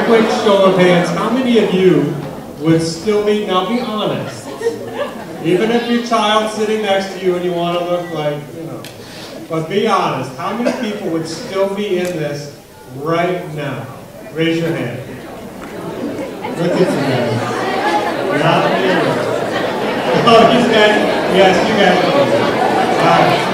Quick show of hands, how many of you would still be, now be honest, even if your child's sitting next to you and you want to look like, you know, but be honest, how many people would still be in this right now? Raise your hand. Look at you guys. Not me. Oh, you guys, yes, you guys. All right.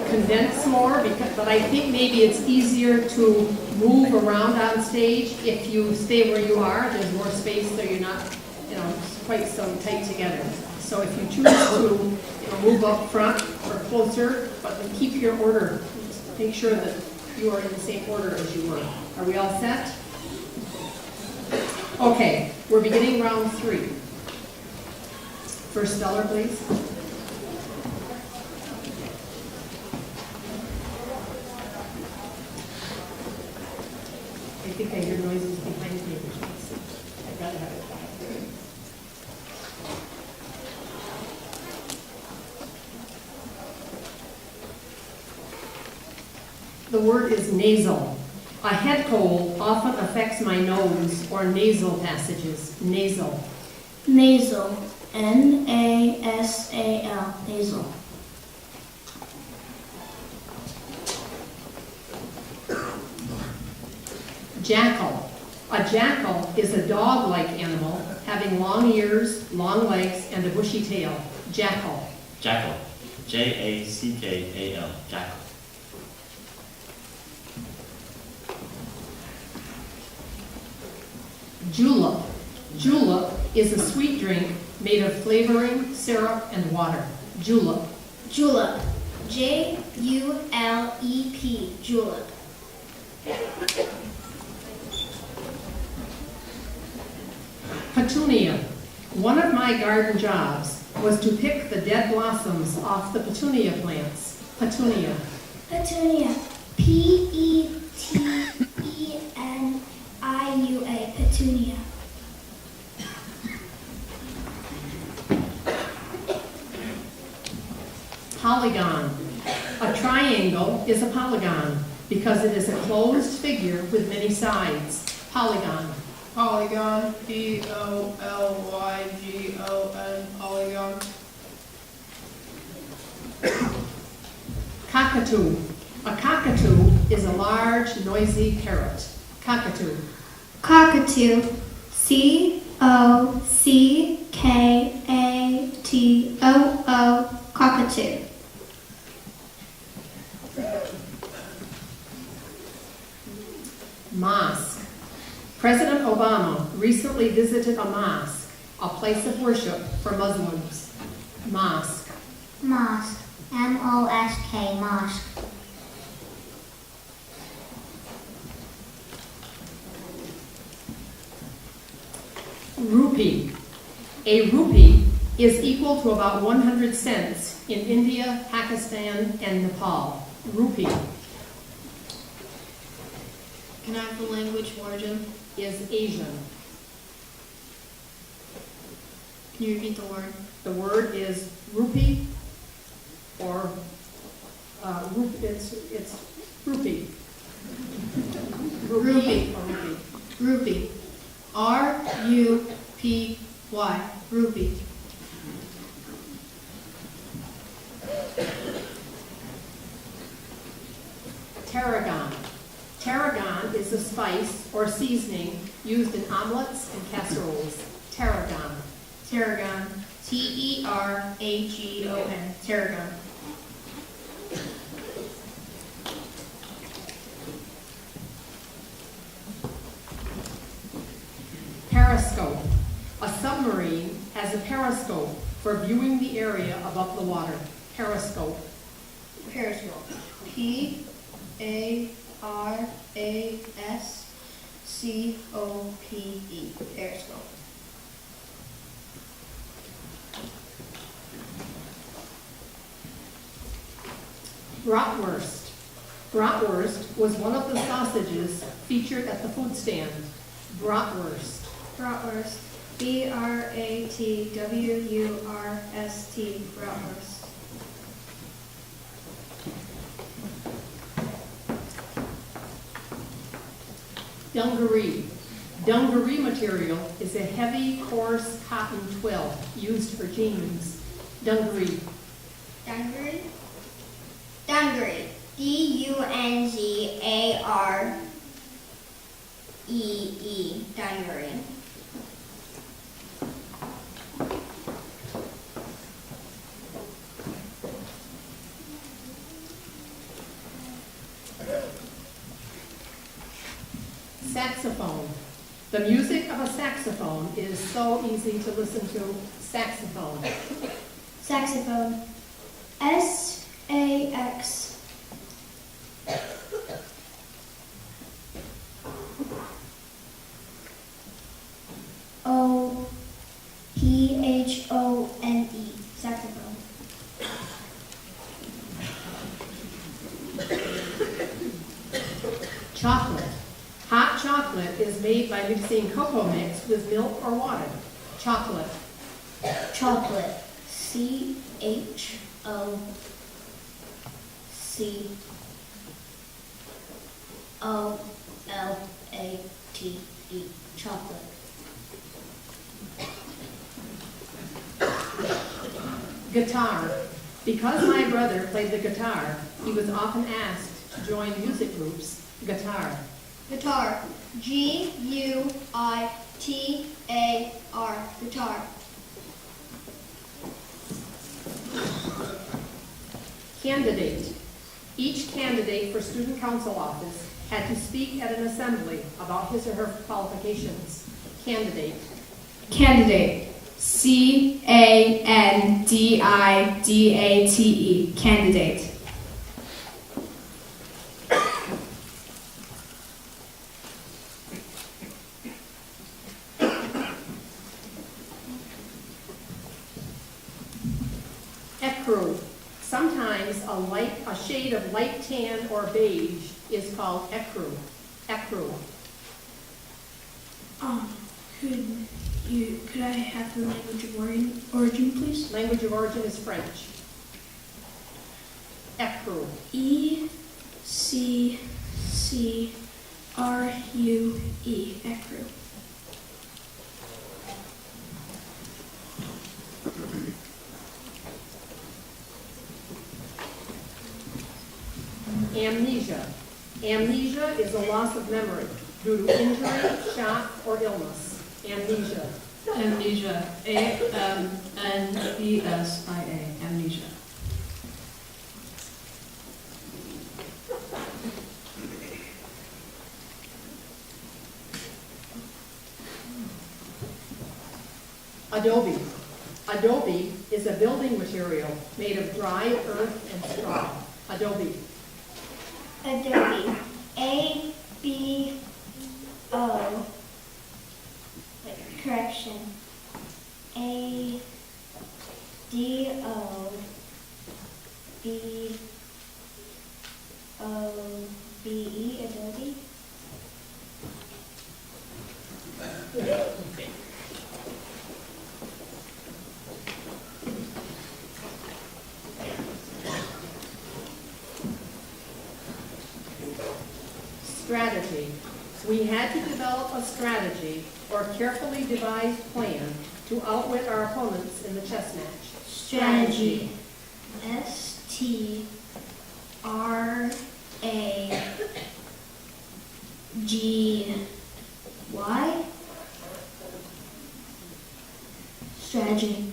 Condense more, but I think maybe it's easier to move around on stage if you stay where you are. There's more space, so you're not, quite so tight together. So if you choose to move up front or closer, but keep your order. Make sure that you are in the same order as you were. Are we all set? Okay, we're beginning round 3. First speller, please. I think I hear noises behind me. I'd rather have it quiet. The word is nasal. A head cold often affects my nose or nasal passages. Nasal. Nasal. N-A-S-A-L. Nasal. Jackal. A jackal is a dog-like animal having long ears, long legs, and a bushy tail. Jackal. Jackal. J-A-C-K-A-L. Jackal. Julep. Julep is a sweet drink made of flavoring, syrup, and water. Julep. Julep. J-U-L-E-P. Julep. Petunia. One of my garden jobs was to pick the dead blossoms off the petunia plants. Petunia. Petunia. P-E-T-E-N-I-U-A. Petunia. Polygon. A triangle is a polygon because it is a closed figure with many sides. Polygon. Polygon, P-O-L-Y-G-O-N, polygon. Cockatoo. A cockatoo is a large, noisy parrot. Cockatoo. Cockatoo. C-O-C-K-A-T-O-O. Cockatoo. Mosque. President Obama recently visited a mosque, a place of worship for Muslims. Mosque. Mosque. M-O-S-K. Mosque. Rupee. A rupee is equal to about 100 cents in India, Pakistan, and Nepal. Rupee. Can I have the language of origin? Is Asian. Can you repeat the word? The word is rupee, or it's rupee. Rupee. Or rupee. Rupee. R-U-P-Y. Rupee. Tarragon. Tarragon is a spice or seasoning used in omelets and casseroles. Tarragon. Tarragon. T-E-R-A-G-O-N. Tarragon. Periscope. A submarine has a periscope for viewing the area above the water. Periscope. Periscope. P-A-R-A-S C-O-P-E. There it's going. Bratwurst. Bratwurst was one of the sausages featured at the food stand. Bratwurst. Bratwurst. B-R-A-T-W-U-R-S-T. Bratwurst. Dungaree. Dungaree material is a heavy, coarse cotton twill used for jeans. Dungaree. Dungaree. Dungaree. D-U-N-G-A-R-E-E. Dungaree. Saxophone. The music of a saxophone is so easy to listen to. Saxophone. Saxophone. S-A-X. O-P-H-O-N-E. Saxophone. Chocolate. Hot chocolate is made by mixing cocoa mix with milk or water. Chocolate. Chocolate. C-H-O-C-O-L-A-T-E. Chocolate. Guitar. Because my brother played the guitar, he was often asked to join music groups. Guitar. Guitar. G-U-I-T-A-R. Guitar. Candidate. Each candidate for student council office had to speak at an assembly about his or her qualifications. Candidate. Candidate. C-A-N-D-I-D-A-T-E. Candidate. Ecru. Sometimes a shade of light tan or beige is called ecru. Ecru. Could I have the language of origin, please? Language of origin is French. Ecru. E-C-C-R-U-E. Ecru. Amnesia. Amnesia is a loss of memory due to injury, shock, or illness. Amnesia. Amnesia. A-M-N-E-S-I-A. Amnesia. Adobe. Adobe is a building material made of dry earth and straw. Adobe. Adobe. A-B-O. Wait, correction. A-D-O-B-O-B-E. Adobe. Strategy. We had to develop a strategy or carefully devised plan to outwit our opponents in the chess match. Strategy. S-T-R-A-G-Y. Strategy.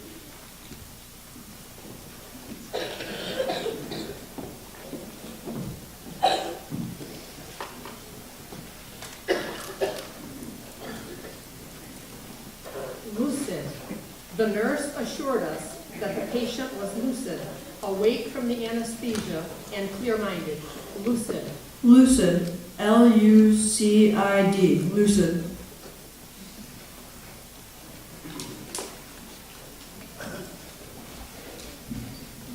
Lucid. The nurse assured us that the patient was lucid, awake from the anesthesia, and clear-minded. Lucid. Lucid. Lucid, lucid.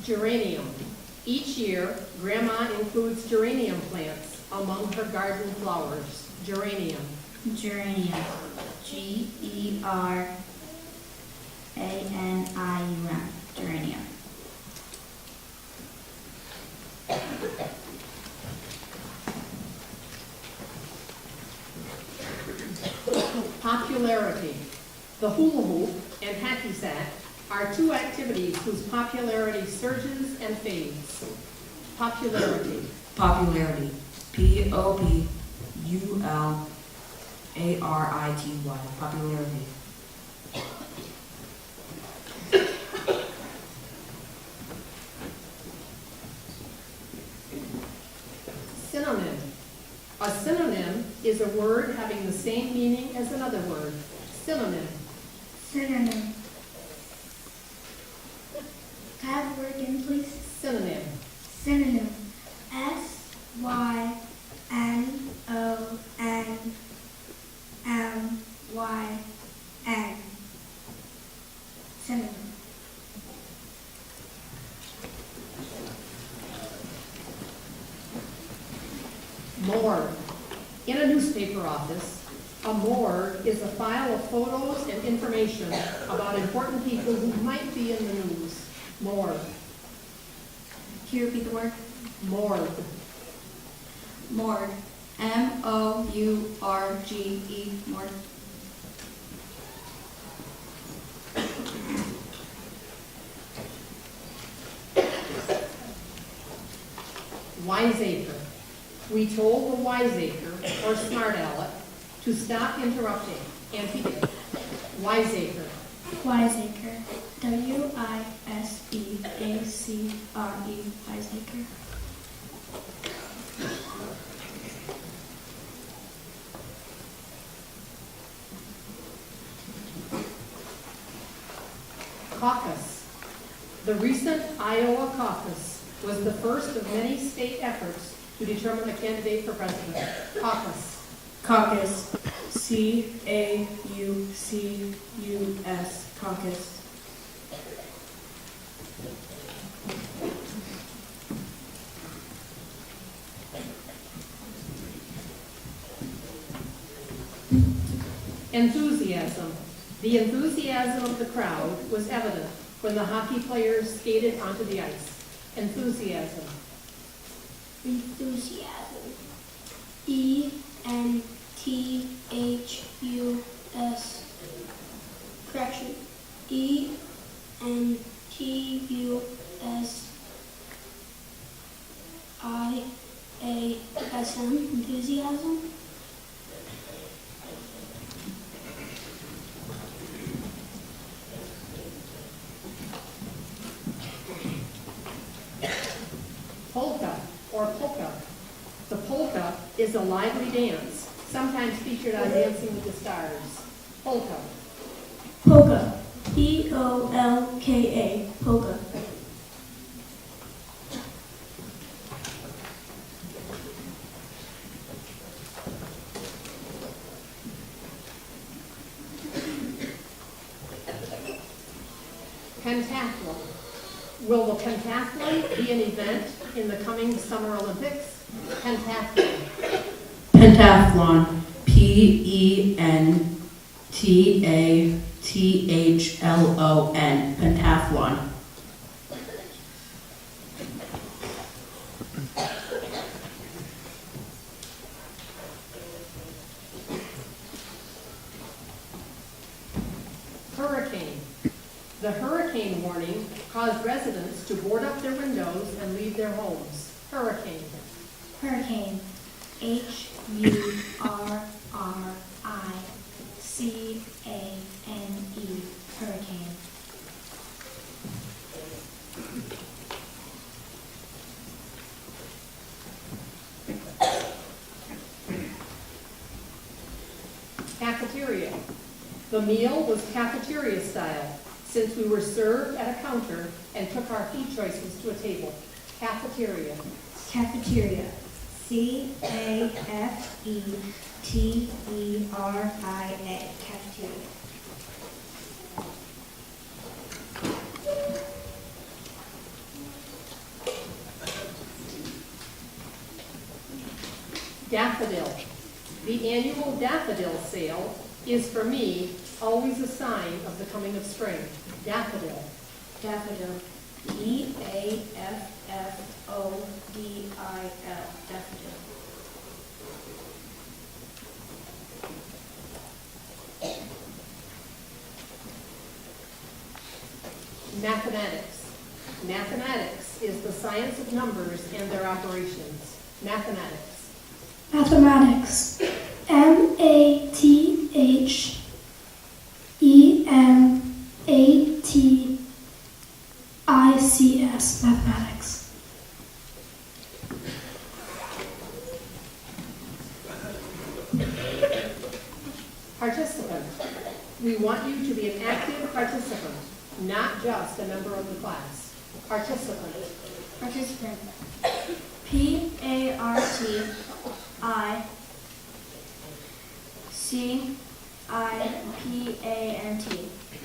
Geranium. Each year, Grandma includes geranium plants among her garden flowers. Geranium. Geranium. Geranium. Geranium. Popularity. The hula hoop and hacky sack are two activities whose popularity surges and fades. Popularity. Popularity. Populary. Popularity. Synonym. A synonym is a word having the same meaning as another word. Synonym. Synonym. Can I have a word again, please? Synonym. Synonym. SYNONYM. Synonym. Morgue. In a newspaper office, a morgue is a file of photos and information about important people who might be in the news. Morgue. Can you repeat the word? Morgue. Morgue. MOURGE. Morgue. Wiseacre. We told the wiseacre, or smart aleck, to stop interrupting, and he did. Wiseacre. Wiseacre. WISEACRE. Wiseacre. Caucus. The recent Iowa caucus was the first of many state efforts to determine a candidate for president. Caucus. Caucus. CAUCUS. Caucus. Enthusiasm. The enthusiasm of the crowd was evident when the hockey players skated onto the ice. Enthusiasm. Enthusiasm. ENTHUS. Correction. ENTHUSIASM. Enthusiasm. Polka or polka. The polka is a lively dance, sometimes featured on Dancing with the Stars. Polka. Polka. POLKA. Polka. Pentathlon. Will the pentathlon be an event in the coming Summer Olympics? Pentathlon. Pentathlon. PENTATHLON. Pentathlon. Hurricane. The hurricane warning caused residents to board up their windows and leave their homes. Hurricane. Hurricane. HURRICANE. Hurricane. Cafeteria. The meal was cafeteria style, since we were served at a counter and took our food choices to a table. Cafeteria. Cafeteria. CAFETERIA. Cafeteria. Daffodil. The annual daffodil sale is for me always a sign of the coming of spring. Daffodil. Daffodil. DAFFODIL. Daffodil. Mathematics. Mathematics is the science of numbers and their operations. Mathematics. Mathematics. MATHEMATICS. Mathematics. Participant. We want you to be an active participant, not just a member of the class. Participant. Participant. PARTICIPANT.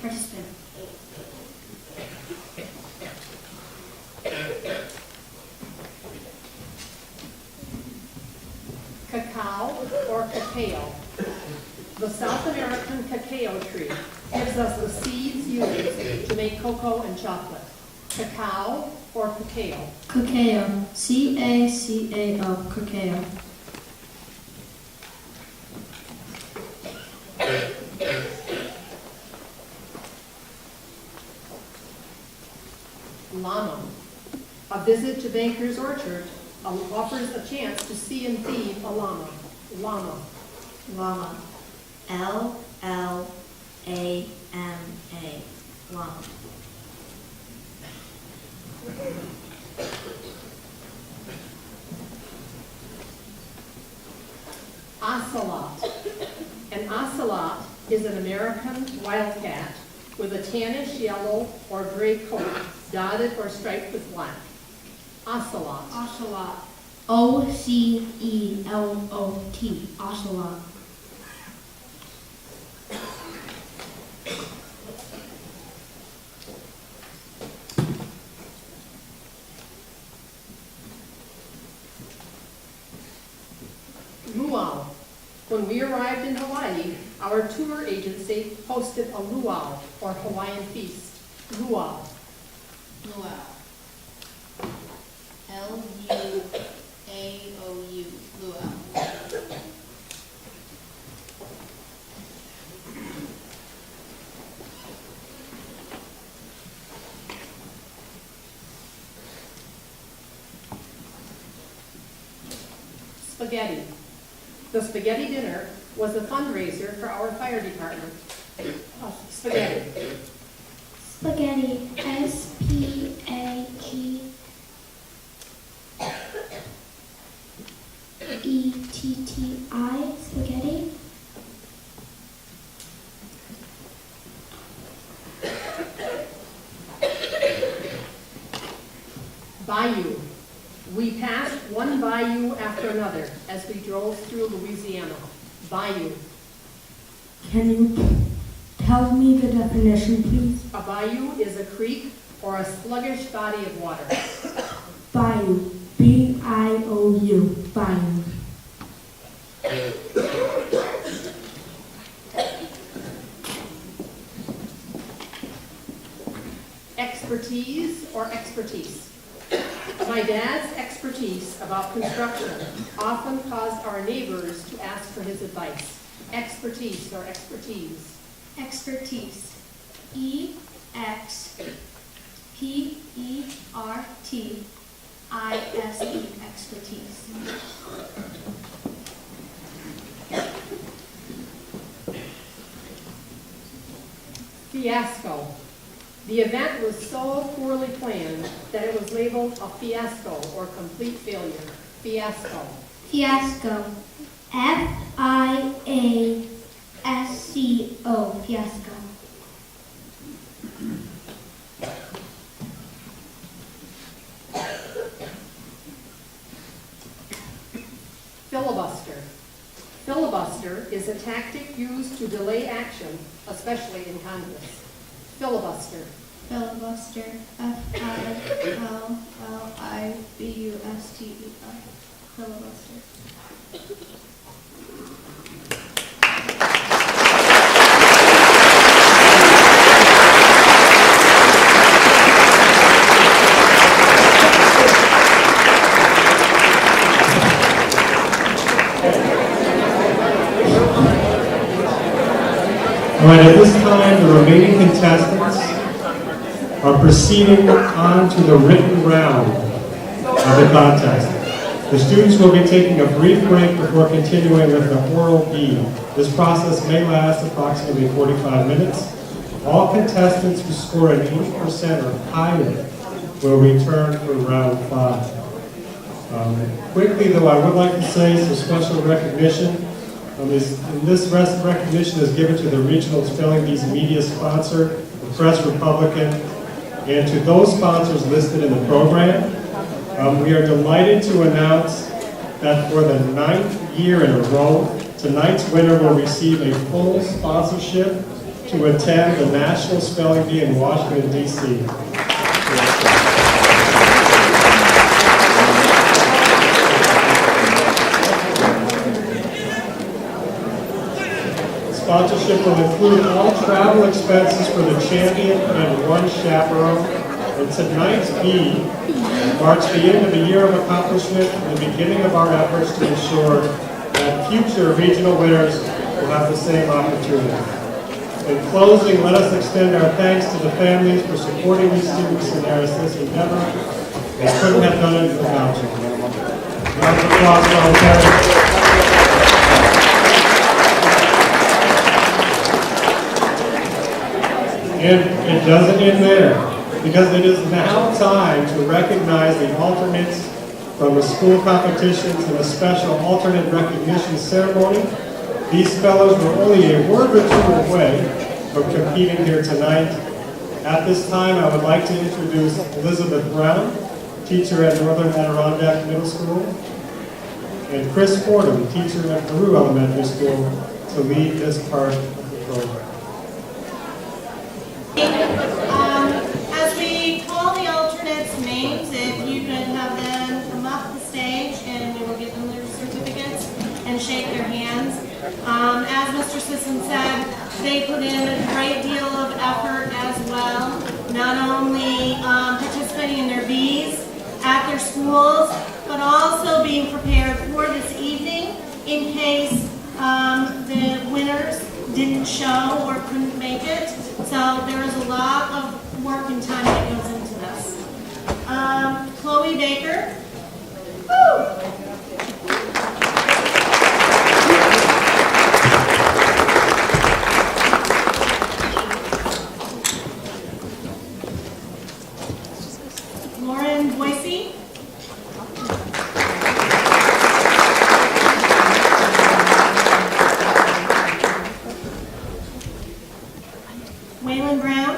Participant. Cacao or cacao. The South American cacao tree gives us the seeds used to make cocoa and chocolate. Cacao or cacao. Cacao. CACAO. Cacao. Llama. A visit to Banker's Orchard offers a chance to see and feed a llama. Llama. Llama. LLAMA. Llama. Ocelot. An ocelot is an American wildcat with a tannish yellow or gray coat dotted or striped with black. Ocelot. Ocelot. OCELOT. Ocelot. Luau. When we arrived in Hawaii, our tour agency hosted a luau or Hawaiian feast. Luau. Luau. Luaou. Luau. Spaghetti. The spaghetti dinner was a fundraiser for our fire department. Spaghetti. Spaghetti. SPAGETTI. Spaghetti. Bayou. We passed one bayou after another as we drove through Louisiana. Bayou. Can you tell me the definition, please? A bayou is a creek or a sluggish body of water. Bayou. BIOU. Bayou. Expertise or expertise. My dad's expertise about construction often caused our neighbors to ask for his advice. Expertise or expertise. Expertise. EXPERTISE. Expertise. Fiasco. The event was so poorly planned that it was labeled a fiasco or complete failure. Fiasco. Fiasco. FIASCO. Fiasco. to delay action, especially in Congress. Filibuster. Filibuster. Filibuster. Filibuster. All right, at this time, the remaining contestants are proceeding on to the written round of the contest. The students will be taking a brief break before continuing with the oral bee. This process may last approximately 45 minutes. All contestants who score an 80% or higher will return for round 5. Quickly, though, I would like to say some special recognition. This recognition is given to the Regional Spelling Bee's media sponsor, the Press Republican, and to those sponsors listed in the program. We are delighted to announce that for the 9th year in a row, tonight's winner will receive a full sponsorship to attend the National Spelling Bee in Washington, D.C. Sponsorship will include all travel expenses for the champion and 1 chaperone. And tonight's bee marks the end of a year of accomplishment and the beginning of our efforts to ensure that future regional winners will have the same opportunity. In closing, let us extend our thanks to the families for supporting these students in their this endeavor. They couldn't have done it without you. Round of applause for our parents. And it doesn't end there, because it is now time to recognize the alternates from the school competitions and a special alternate recognition ceremony. These fellows were only a word or two away from competing here tonight. At this time, I would like to introduce Elizabeth Brown, teacher at Northern Adirondack Middle School, and Chris Fordham, teacher at Peru Elementary School, to lead this part of the program. As we call the alternates' names, if you could have them come up the stage and we will give them their certificates and shake their hands. As Mr. Sisson said, they put in a great deal of effort as well, not only participating in their bees at their schools, but also being prepared for this evening in case the winners didn't show or couldn't make it. So there is a lot of work and time that goes into this. Chloe Baker. Woo! Lauren Boise. Waylon Brown.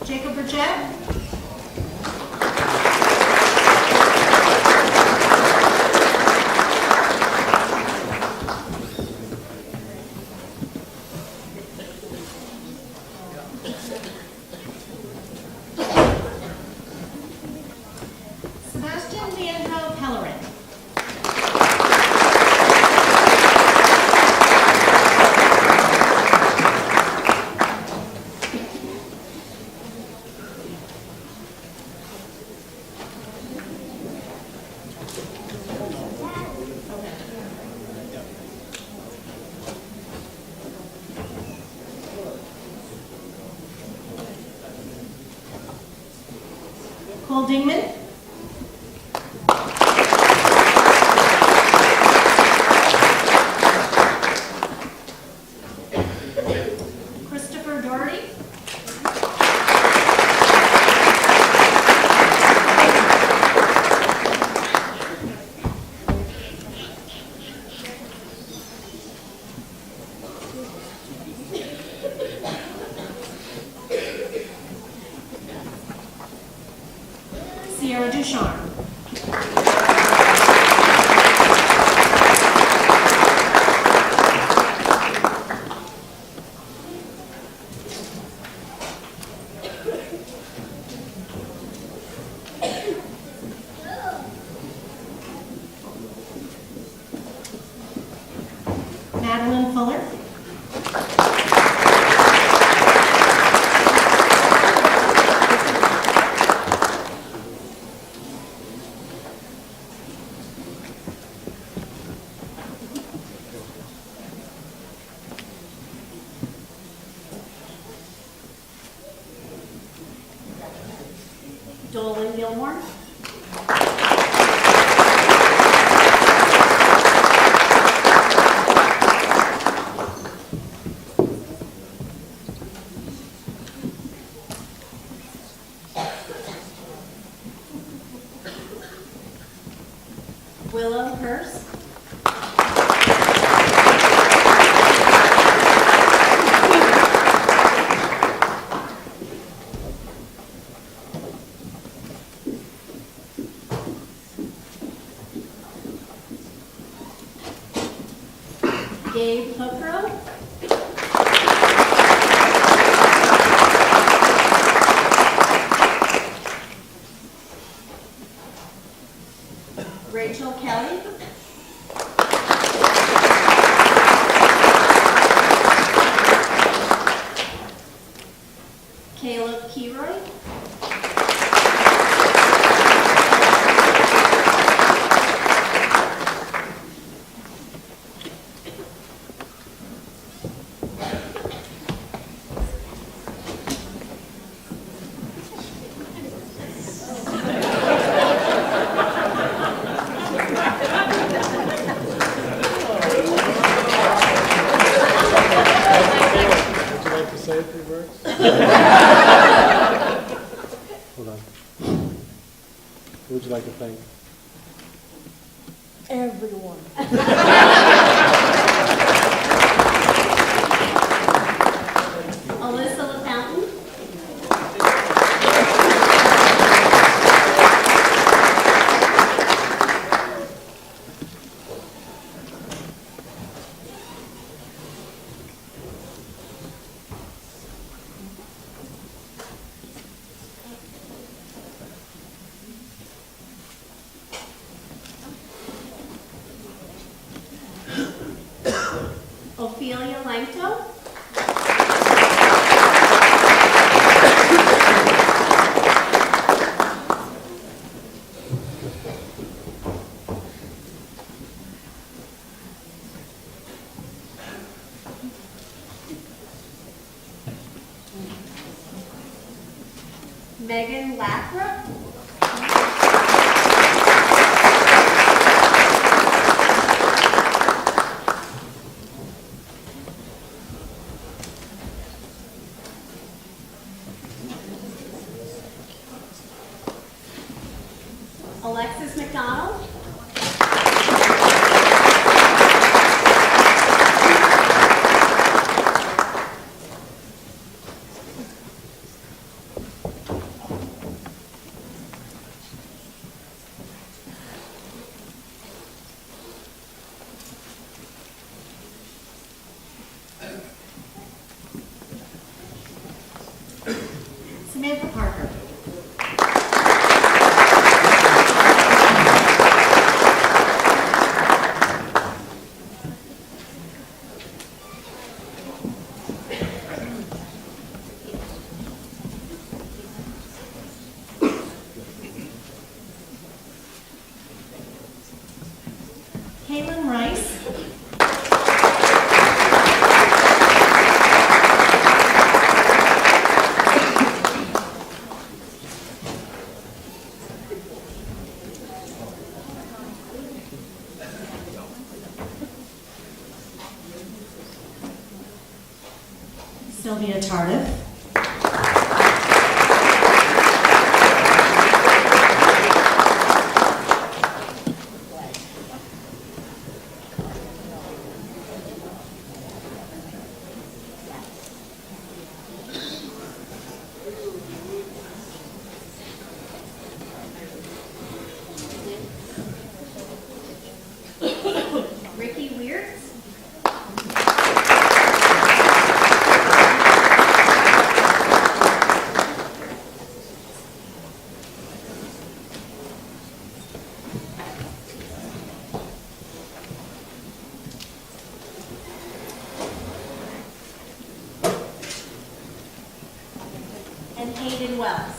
Jacob Burchett. Sebastian Leandro Pellerin. Cole Dingman. Christopher Doherty. Sierra Ducharme. Madeline Fuller. Dolan Gilmore. Willow Hurst. Gabe Hookrow. Rachel Kelly. Caleb Keroy. Would you like to say a few words? Hold on. Who would you like to thank? Everyone. Alyssa LaFountain. Ophelia Langto. Megan Lathrop. Alexis McDonald. Samantha Parker. Kaylin Rice. Sylvia Tardif. and Hayden Wells.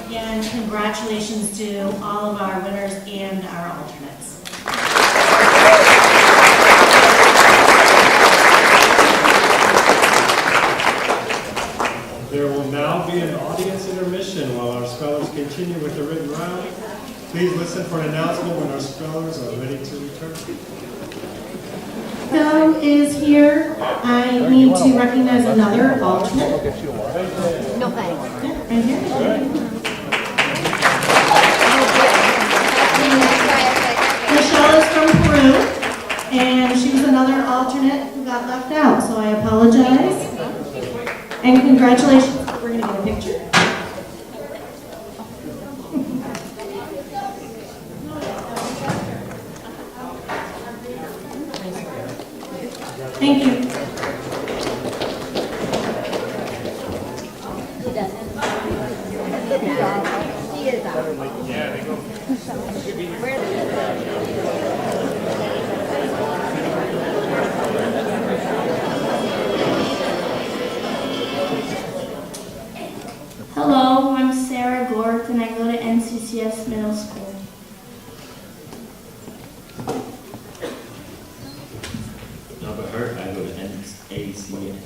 Again, congratulations to all of our winners and our alternates. There will now be an audience intermission while our spellers continue with the written round. Please listen for an announcement when our spellers are ready to return. Phil is here. I need to recognize another alternate. No thanks. Right here. Michelle is from Peru, and she was another alternate who got left out, so I apologize. And congratulations. We're going to get a picture. Thank you. Hello, I'm Sarah Gorth and I go to CVES Middle School. Robert Hurt, I go to CVES.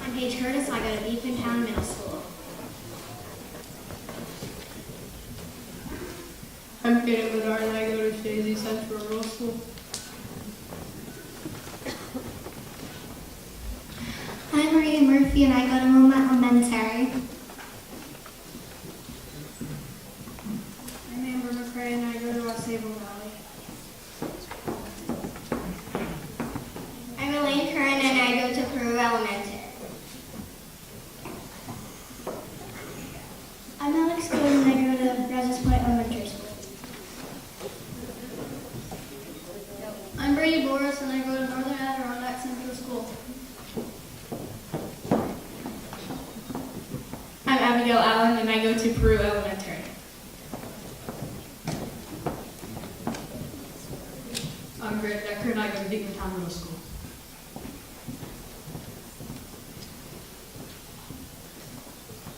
I'm Paige Curtis and I go to Beefintown Middle School. I'm Kaden Bedard and I go to CVES Central Rural School. I'm Maria Murphy and I go to Wilmette Elementary. I'm Amber McCray and I go to West Sable Valley. I'm Elaine Curran and I go to Peru Elementary. I'm Alex Cohen and I go to Brazos Point Elementary School. I'm Brady Boris and I go to Northern Adirondack Central School. I'm Abigail Allen and I go to Peru Elementary. I'm Greg Decker and I go to Beefintown Middle School.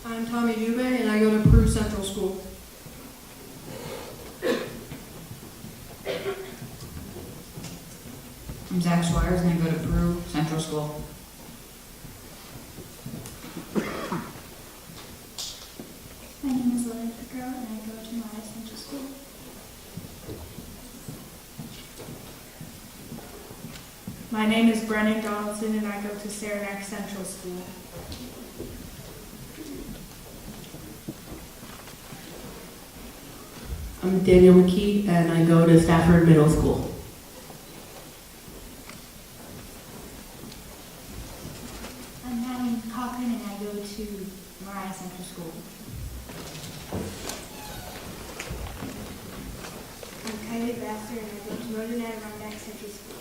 I'm Tommy Dubé and I go to Peru Central School. I'm Zach Swires and I go to Peru Central School. My name is Lily Pickero and I go to Mariah Central School. My name is Brennan Donaldson and I go to Saranac Central School. I'm Daniel McKee and I go to Stafford Middle School. I'm Madeline Cochran and I go to Mariah Central School. I'm Kylie Brasser and I go to Northern Adirondack Central School.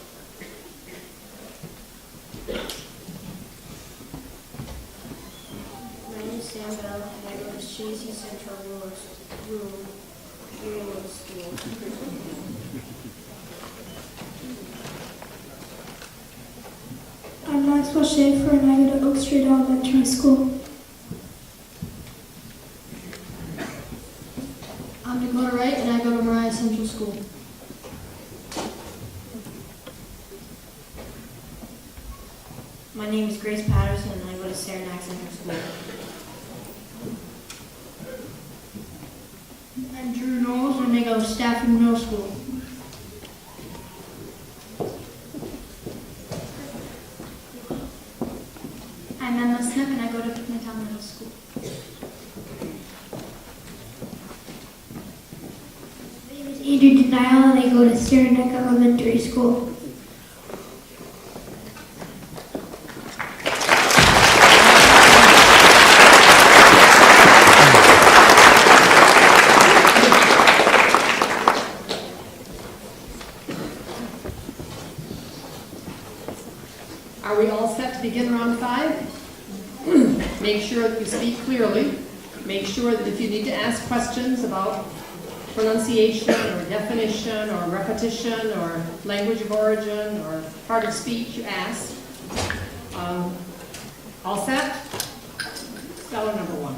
My name is Sam Bell and I go to Shazy Central Rural School. I'm Maxwell Schaefer and I go to Oak Street Elementary School. I'm Dakota Wright and I go to Mariah Central School. My name is Grace Patterson and I go to Saranac Central School. I'm Drew Knowles and I go to Stafford Middle School. I'm Emma Smith and I go to Beefintown Middle School. My name is Andrew Denial and I go to Saranac Elementary School. Are we all set to begin round 5? Make sure that you speak clearly. Make sure that if you need to ask questions about pronunciation or definition or repetition or language of origin or part of speech, you ask. All set? Speller number 1.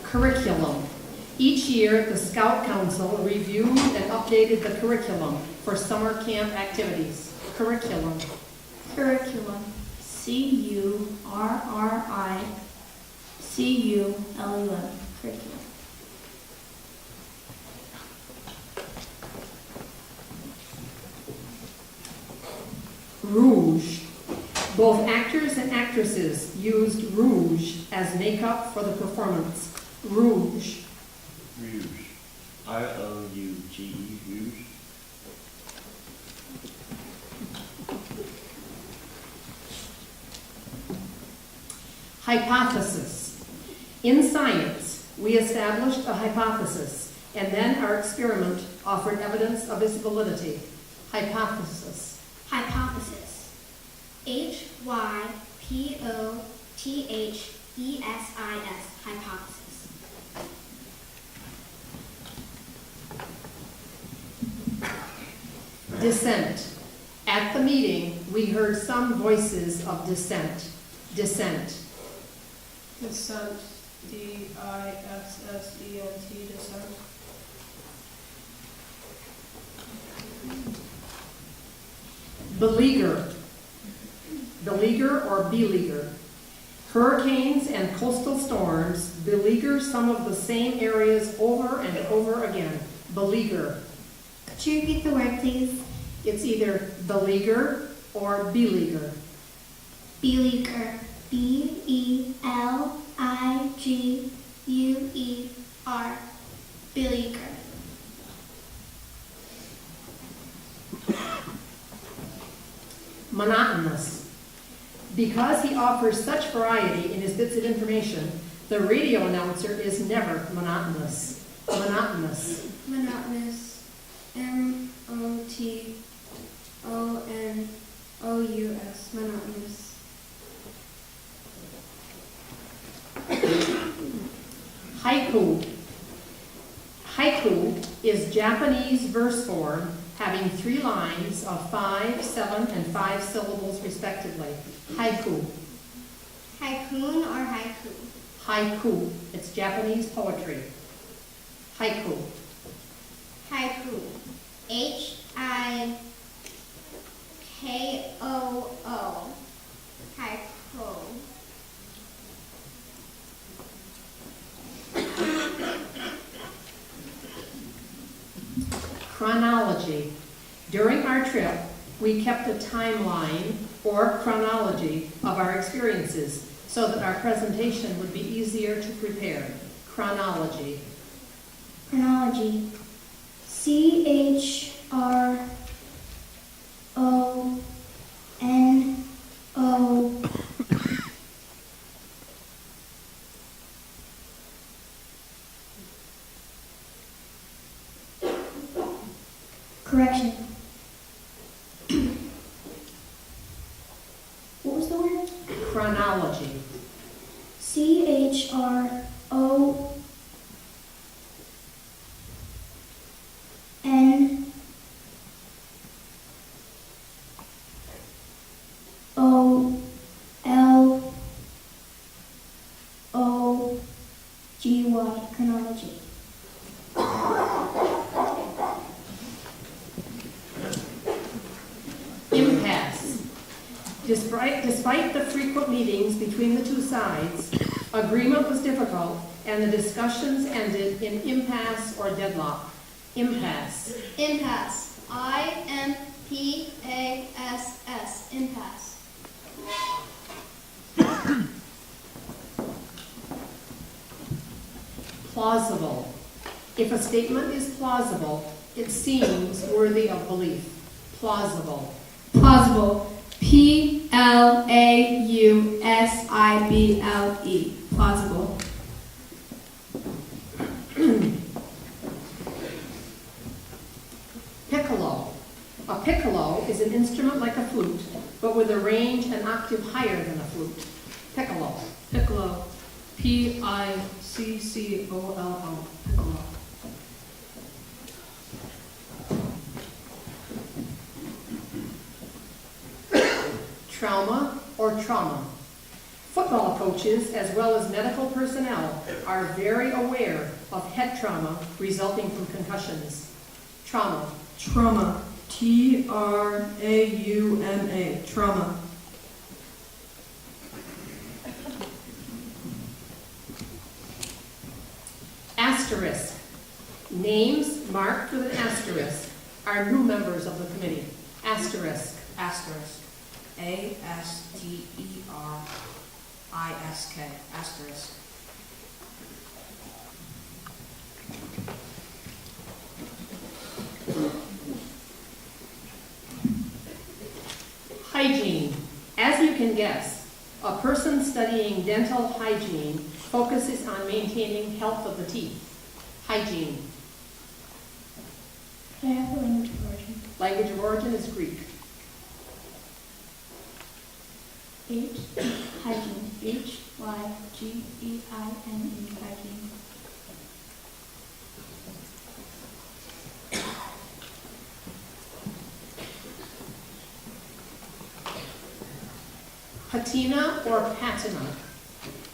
Curriculum. Each year, the Scout Council reviewed and updated the curriculum for summer camp activities. Curriculum. Curriculum. C-U-R-R-I-C-U-L-U-M. Curriculum. Rouge. Both actors and actresses used rouge as makeup for the performance. Rouge. Rouge. R-O-U-G-E, rouge. Hypothesis. In science, we established a hypothesis, and then our experiment offered evidence of its validity. Hypothesis. Hypothesis. H-Y-P-O-T-H-E-S-I-S. Hypothesis. Dissent. At the meeting, we heard some voices of dissent. Dissent. Dissent. D-I-S-S-E-N-T. Dissent. Beleaguer. Beleaguer or beleaguer. Hurricanes and coastal storms beleaguer some of the same areas over and over again. Beleaguer. Could you repeat the word, please? It's either beleaguer or beleaguer. Beleaguer. B-E-L-I-G-U-E-R. Beleaguer. Monotonous. Because he offers such variety in his bits of information, the radio announcer is never monotonous. Monotonous. Monotonous. M-O-T-O-N-O-U-S. Monotonous. Haiku. Haiku is Japanese verse form having 3 lines of 5, 7, and 5 syllables respectively. Haiku. Haikun or haiku? Haiku. It's Japanese poetry. Haiku. Haiku. H-I-K-O-O. Haiku. Chronology. During our trip, we kept a timeline or chronology of our experiences so that our presentation would be easier to prepare. Chronology. Chronology. C-H-R-O-N-O. Correction. What was the word? Chronology. C-H-R-O-N-O-O-G-Y. Chronology. Impasse. Despite the frequent meetings between the two sides, agreement was difficult and the discussions ended in impasse or deadlock. Impasse. Impasse. I-M-P-A-S-S. Impasse. Plausible. If a statement is plausible, it seems worthy of belief. Plausible. Plausible. P-L-A-U-S-I-B-L-E. Plausible. Piccolo. is an instrument like a flute, but with a range an octave higher than a flute. Piccolo. Piccolo. P-I-C-C-O-L-O. Piccolo. Trauma or trauma. Football coaches, as well as medical personnel, are very aware of head trauma resulting from concussions. Trauma. Trauma. T-R-A-U-M-A. Trauma. Asterisk. Names marked with an asterisk are new members of the committee. Asterisk. Asterisk. A-S-T-E-R-I-S-K. Asterisk. Hygiene. As you can guess, a person studying dental hygiene focuses on maintaining health of the teeth. Hygiene. I have the language of origin. Language of origin is Greek. Hygiene. H-Y-G-E-I-N-E. Hygiene. Patina or patina.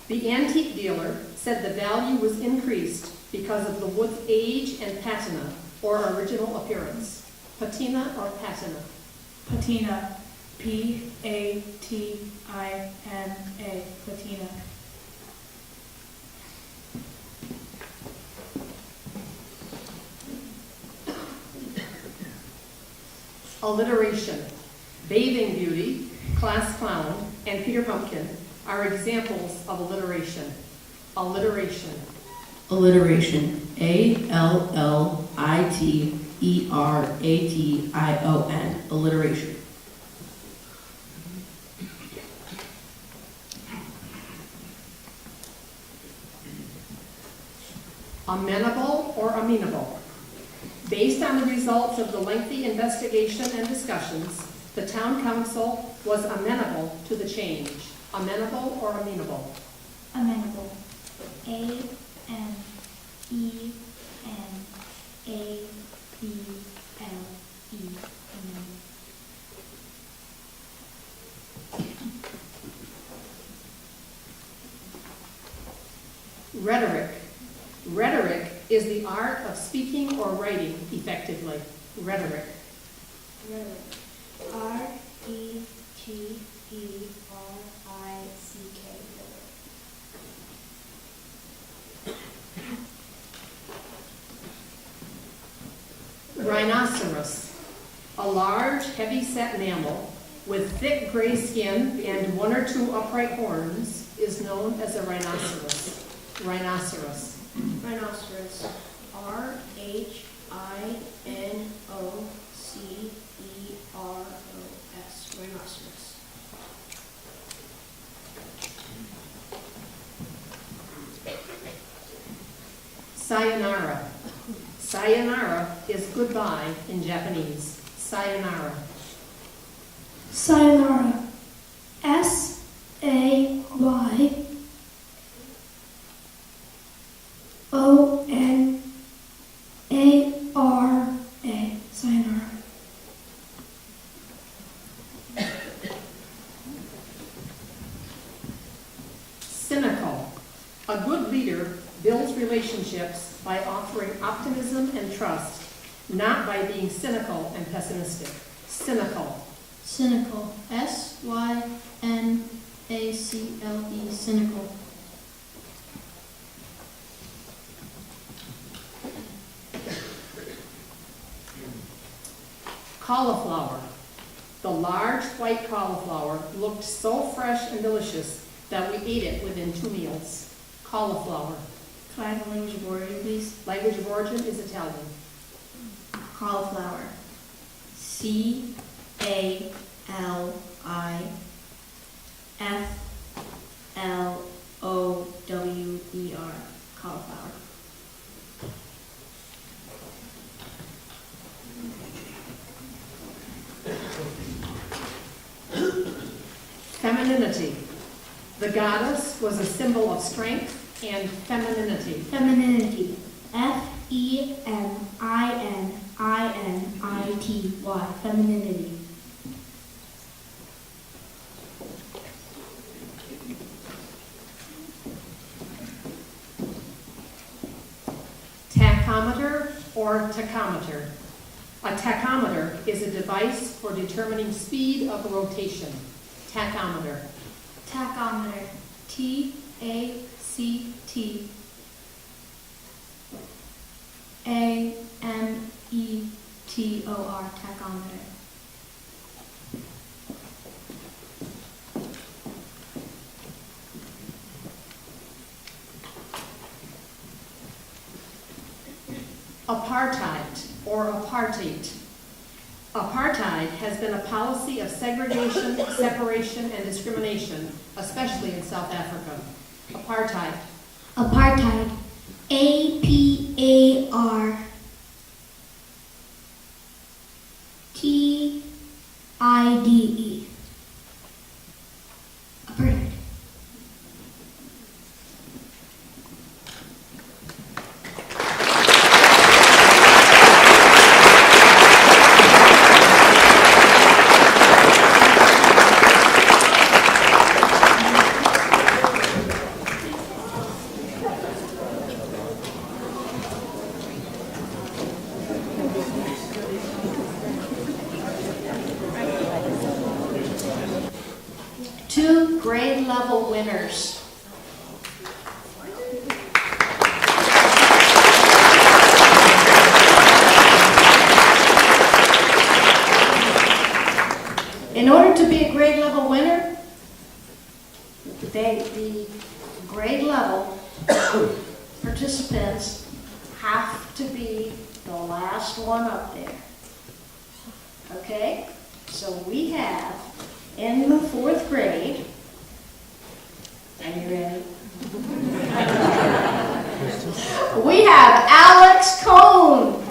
The antique dealer said the value was increased because of the wood's age and patina, or original appearance. Patina or patina. Patina. P-A-T-I-N-A. Patina. Alliteration. Bathing Beauty, Class Clown, and Peter Pumpkin are examples of alliteration. Alliteration. Alliteration. A-L-L-I-T-E-R-A-T-I-O-N. Alliteration. Amenable or amenable. Based on the results of the lengthy investigation and discussions, the town council was amenable to the change. Amenable or amenable? Amenable. A-M-E-N-A-B-L-E. Amenable. Rhetoric. Rhetoric is the art of speaking or writing effectively. Rhetoric. Rhetoric. R-E-T-E-R-I-C-K. Rhinoceros. A large, heavy-set mammal with thick gray skin and one or two upright horns is known as a rhinoceros. Rhinoceros. Rhinoceros. R-H-I-N-O-C-E-R-O-S. Rhinoceros. Sayonara. Sayonara is goodbye in Japanese. Sayonara. Sayonara. S-A-Y-O-N-A-R-A. Sayonara. Cynical. A good leader builds relationships by offering optimism and trust, not by being cynical and pessimistic. Cynical. Cynical. S-Y-N-A-C-L-E. Cynical. Cauliflower. The large white cauliflower looked so fresh and delicious that we ate it within 2 meals. Cauliflower. Can I have the language of origin, please? Language of origin is Italian. Cauliflower. C-A-L-I-F-L-O-W-E-R. Cauliflower. Femininity. The goddess was a symbol of strength and femininity. Femininity. F-E-M-I-N-I-N-I-T-Y. Femininity. Tachometer or tachometer. A tachometer is a device for determining speed of rotation. Tachometer. Tachometer. T-A-C-T-A-M-E-T-O-R. Tachometer. Apartheid or apartheid. Apartheid has been a policy of segregation, separation, and discrimination, especially in South Africa. Apartheid. Apartheid. A-P-A-R-T-I-D-E. Apartheid. Two grade level winners. In order to be a grade level winner, the grade level participants have to be the last one up there. Okay? So we have in the 4th grade, are you ready? We have Alex Cohn.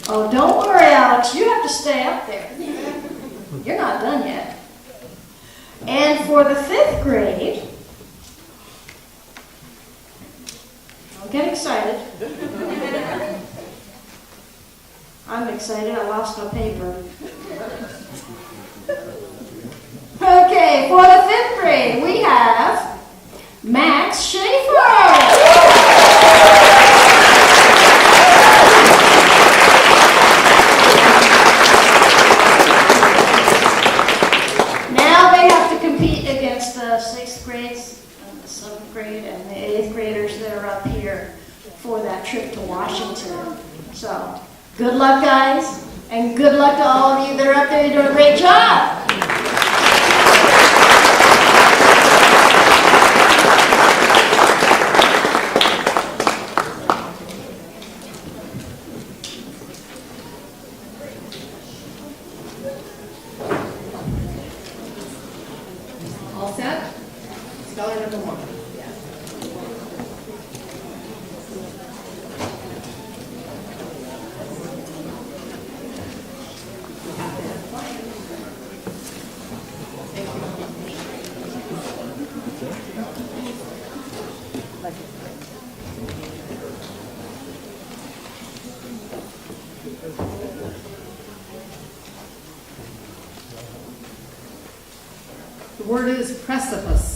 Oh, don't worry, Alex. You have to stay up there. You're not done yet. And for the 5th grade, don't get excited. I'm excited. I lost my paper. Okay, for the 5th grade, we have Max Schaefer. Against the 6th grades, the 7th grade, and the 8th graders that are up here for that trip to Washington. So, good luck, guys, and good luck to all of you that are up there. You're doing a great job. All set? Spelling number 1. Yeah. The word is precipice.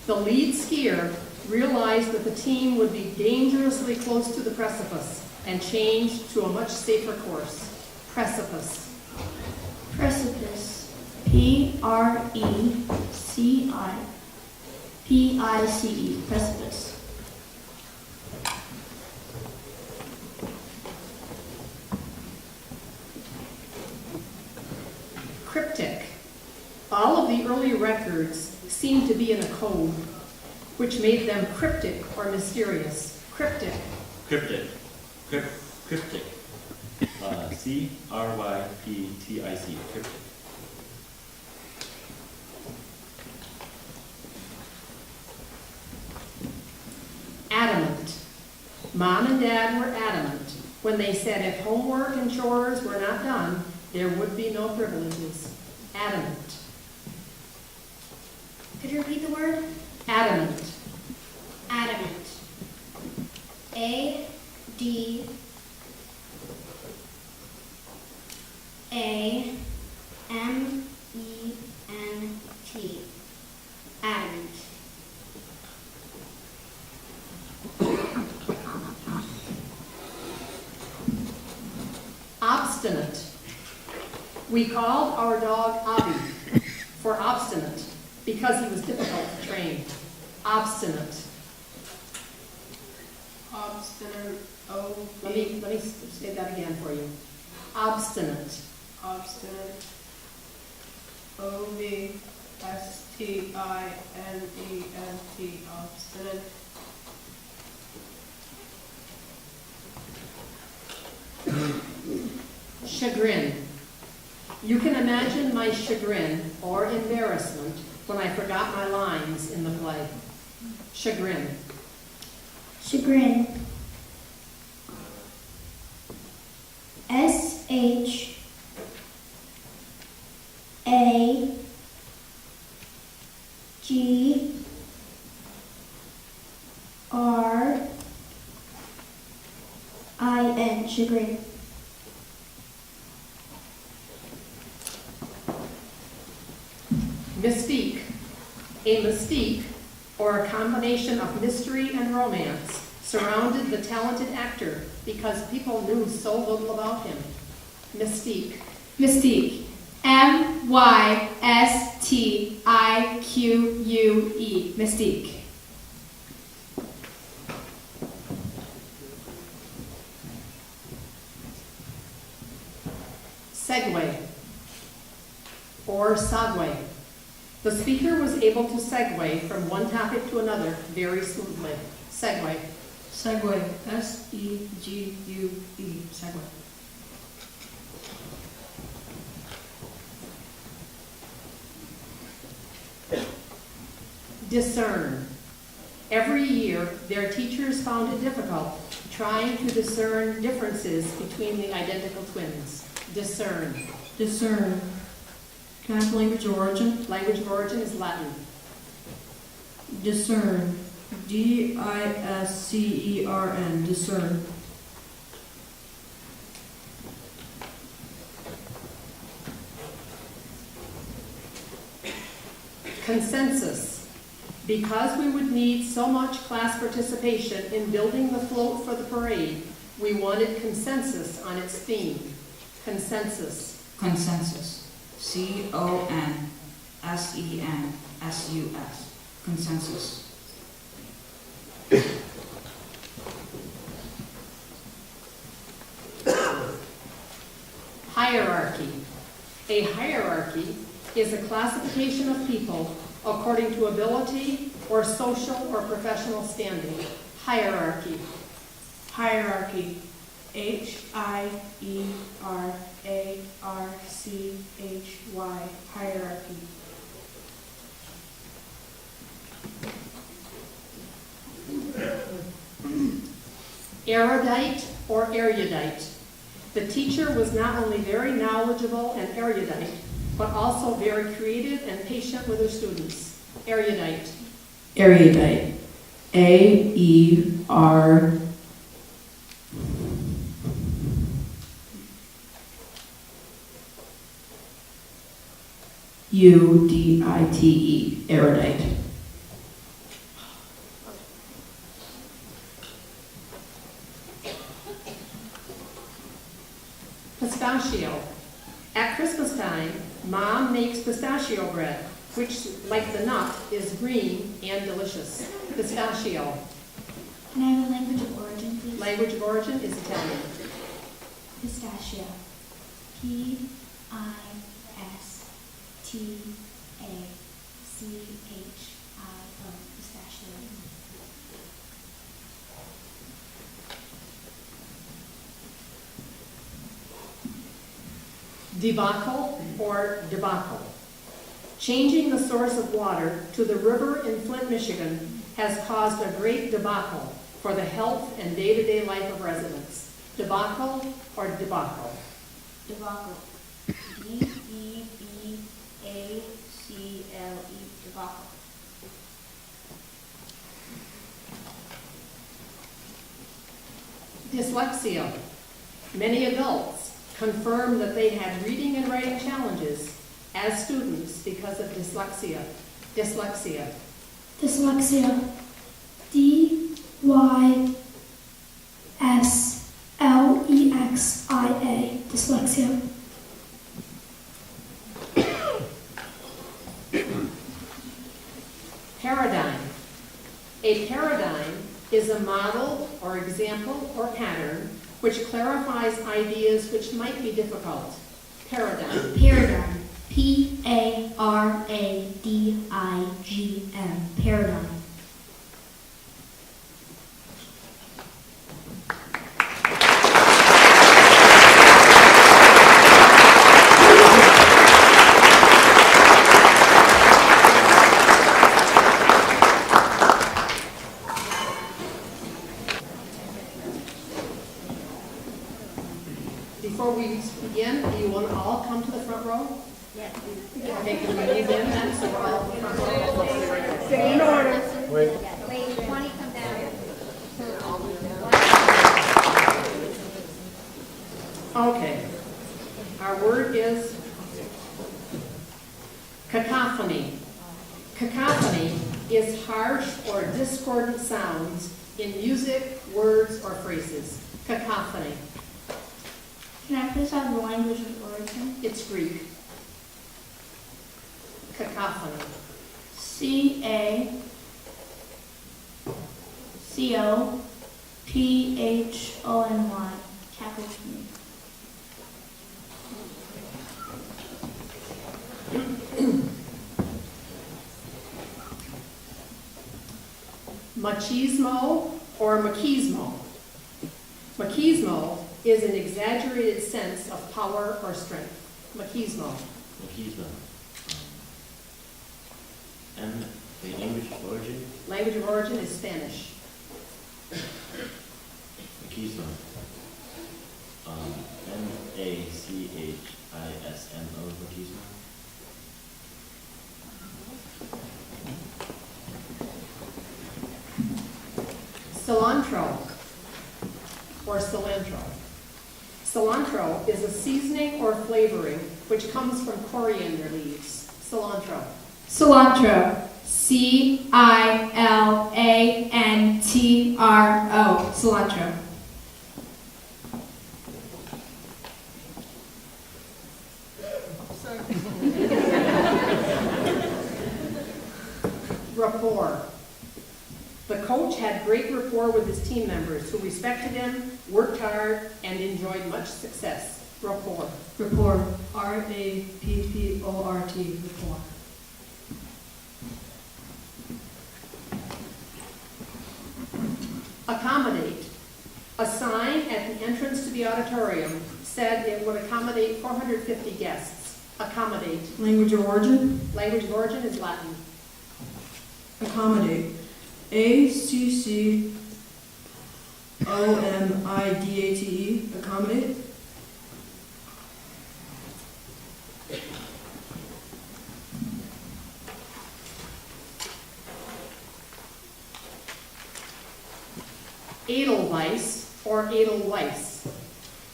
The lead skier realized that the team would be dangerously close to the precipice and changed to a much safer course. Precipice. Precipice. P-R-E-C-I-P-I-C-E. Precipice. Cryptic. All of the early records seemed to be in a code, which made them cryptic or mysterious. Cryptic. Cryptic. Cryptic. C-R-Y-P-T-I-C. Cryptic. Adamant. Mom and Dad were adamant when they said if homework and chores were not done, there would be no privileges. Adamant. Could you repeat the word? Adamant. Adamant. A-D-A-M-E-N-T. Adamant. Obstinate. We called our dog Obby for obstinate because he was difficult to train. Obstinate. Obstinate. Let me say that again for you. Obstinate. Obstinate. O-V-S-T-I-N-E-N-T. Obstinate. Chagrin. You can imagine my chagrin or embarrassment when I forgot my lines in the play. Chagrin. Chagrin. S-H-A-G-R-I-N. Chagrin. Mystique. A mystique, or a combination of mystery and romance, surrounded the talented actor because people knew so little about him. Mystique. Mystique. M-Y-S-T-I-Q-U-E. Mystique. Segue, or segue. The speaker was able to segue from one topic to another very smoothly. Segue. Segway. S-E-G-U-E. Segway. Discern. Every year, their teachers found it difficult trying to discern differences between the identical twins. Discern. Discern. Can I have language of origin? Language of origin is Latin. Discern. D-I-S-C-E-R-N. Discern. Consensus. Because we would need so much class participation in building the float for the parade, we wanted consensus on its theme. Consensus. Consensus. C-O-N-S-E-N-S-U-S. Consensus. Hierarchy. A hierarchy is a classification of people according to ability or social or professional standing. Hierarchy. Hierarchy. H-I-E-R-A-R-C-H-Y. Hierarchy. Erudite or erudite. The teacher was not only very knowledgeable and erudite, but also very creative and patient with her students. Erudite. Erudite. A-E-R U-D-I-T-E. Erudite. Pistachio. At Christmas time, Mom makes pistachio bread, which, like the nut, is green and delicious. Pistachio. Can I have a language of origin, please? Language of origin is Italian. Pistachio. P-I-S-T-A-C-H-I-O. Pistachio. Debacle or debacle. Changing the source of water to the river in Flint, Michigan has caused a great debacle for the health and day-to-day life of residents. Debacle or debacle? Debacle. D-E-B-A-C-L-E. Debacle. Dyslexia. Many adults confirm that they had reading and writing challenges as students because of dyslexia. Dyslexia. Dyslexia. D-Y-S-L-E-X-I-A. Dyslexia. Paradigm. A paradigm is a model or example or pattern which clarifies ideas which might be difficult. Paradigm. Paradigm. P-A-R-A-D-I-G-M. Paradigm. Before we begin, do you want to all come to the front row? Yes. Okay, can we move in then, so we're all in the front row? Stay in order. Wait. Wait, 20 come down. Okay. Our word is cacophony. Cacophony is harsh or discordant sounds in music, words, or phrases. Cacophony. Can I please have the language of origin? It's Greek. Cacophony. C-A-C-O-P-H-O-N-Y. Cacophony. Machismo or machismo. Machismo is an exaggerated sense of power or strength. Machismo. Machismo. And the language of origin? Language of origin is Spanish. Machismo. M-A-C-H-I-S-M-O. Machismo. Cilantro or cilantro. Cilantro is a seasoning or flavoring which comes from coriander leaves. Cilantro. Cilantro. C-I-L-A-N-T-R-O. Cilantro. Rapport. The coach had great rapport with his team members who respected him, worked hard, and enjoyed much success. Rapport. Rapport. R-A-P-P-O-R-T. Rapport. Accommodate. A sign at the entrance to the auditorium said it would accommodate 450 guests. Accommodate. Language of origin. Language of origin is Latin. Accommodate. A-C-C-O-M-I-D-A-T-E. Accommodate. Edelweiss or Edelweiss.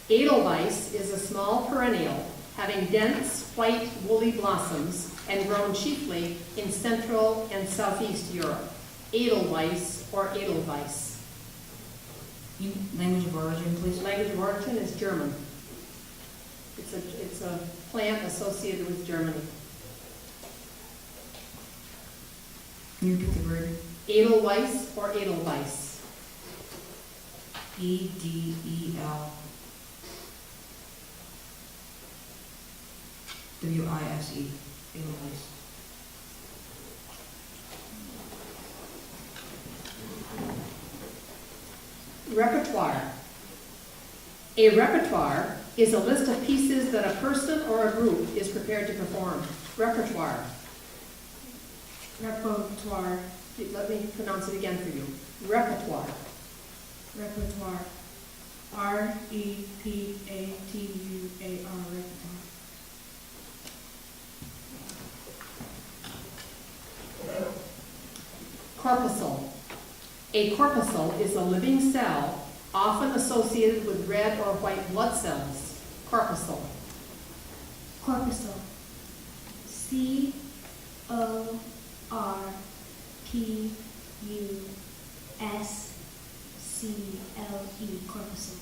Edelweiss is a small perennial having dense white woolly blossoms and grown chiefly in Central and Southeast Europe. Edelweiss or Edelweiss. Language of origin, please. Language of origin is German. It's a plant associated with Germany. Can you repeat the word? Edelweiss or Edelweiss. E-D-E-L W-I-S-E. Edelweiss. Repertoire. A repertoire is a list of pieces that a person or a group is prepared to perform. Repertoire. Repertoire. Let me pronounce it again for you. Repertoire. repertoire. R-E-P-A-T-U-A-R, repertoire. Corpuscle. A corpuscle is a living cell, often associated with red or white blood cells. Corpuscle. Corpuscle. C-O-R-P-U-S-C-L-E, corpuscle.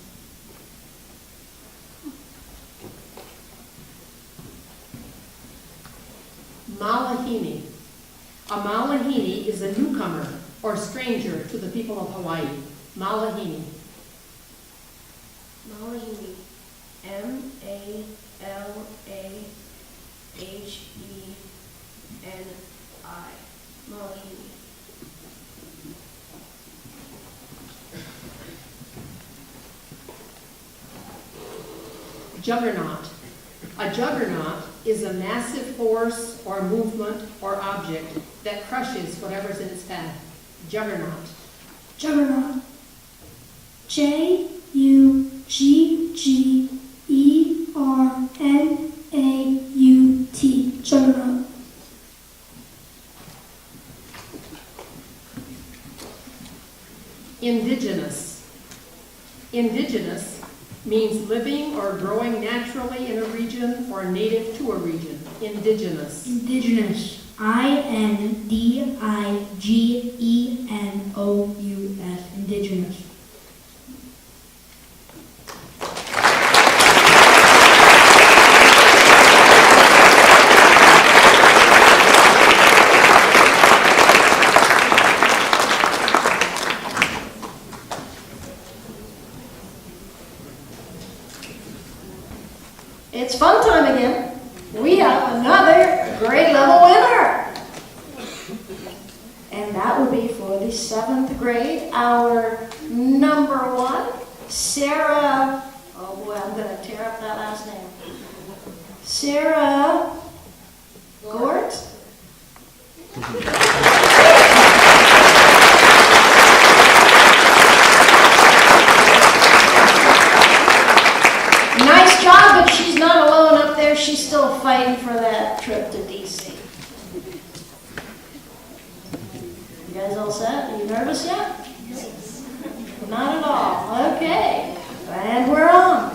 Malahini. A Malahini is a newcomer or stranger to the people of Hawaii. Malahini. Malahini. M-A-L-A-H-E-N-I. Malahini. Juggernaut. A juggernaut is a massive force or movement or object that crushes whatever's in its path. Juggernaut. Juggernaut. J-U-G-G-E-R-N-A-U-T. Juggernaut. Indigenous. Indigenous means living or growing naturally in a region or native to a region. Indigenous. Indigenous. I-N-D-I-G-E-N-O-U-S. Indigenous. It's fun time again. We have another grade level winner. And that will be for the 7th grade, our number 1, Sarah, oh boy, I'm going to tear up that last name. Sarah Gort. Nice job, but she's not alone up there. She's still fighting for that trip to DC. You guys all set? Are you nervous yet? Not at all. Okay. And we're on.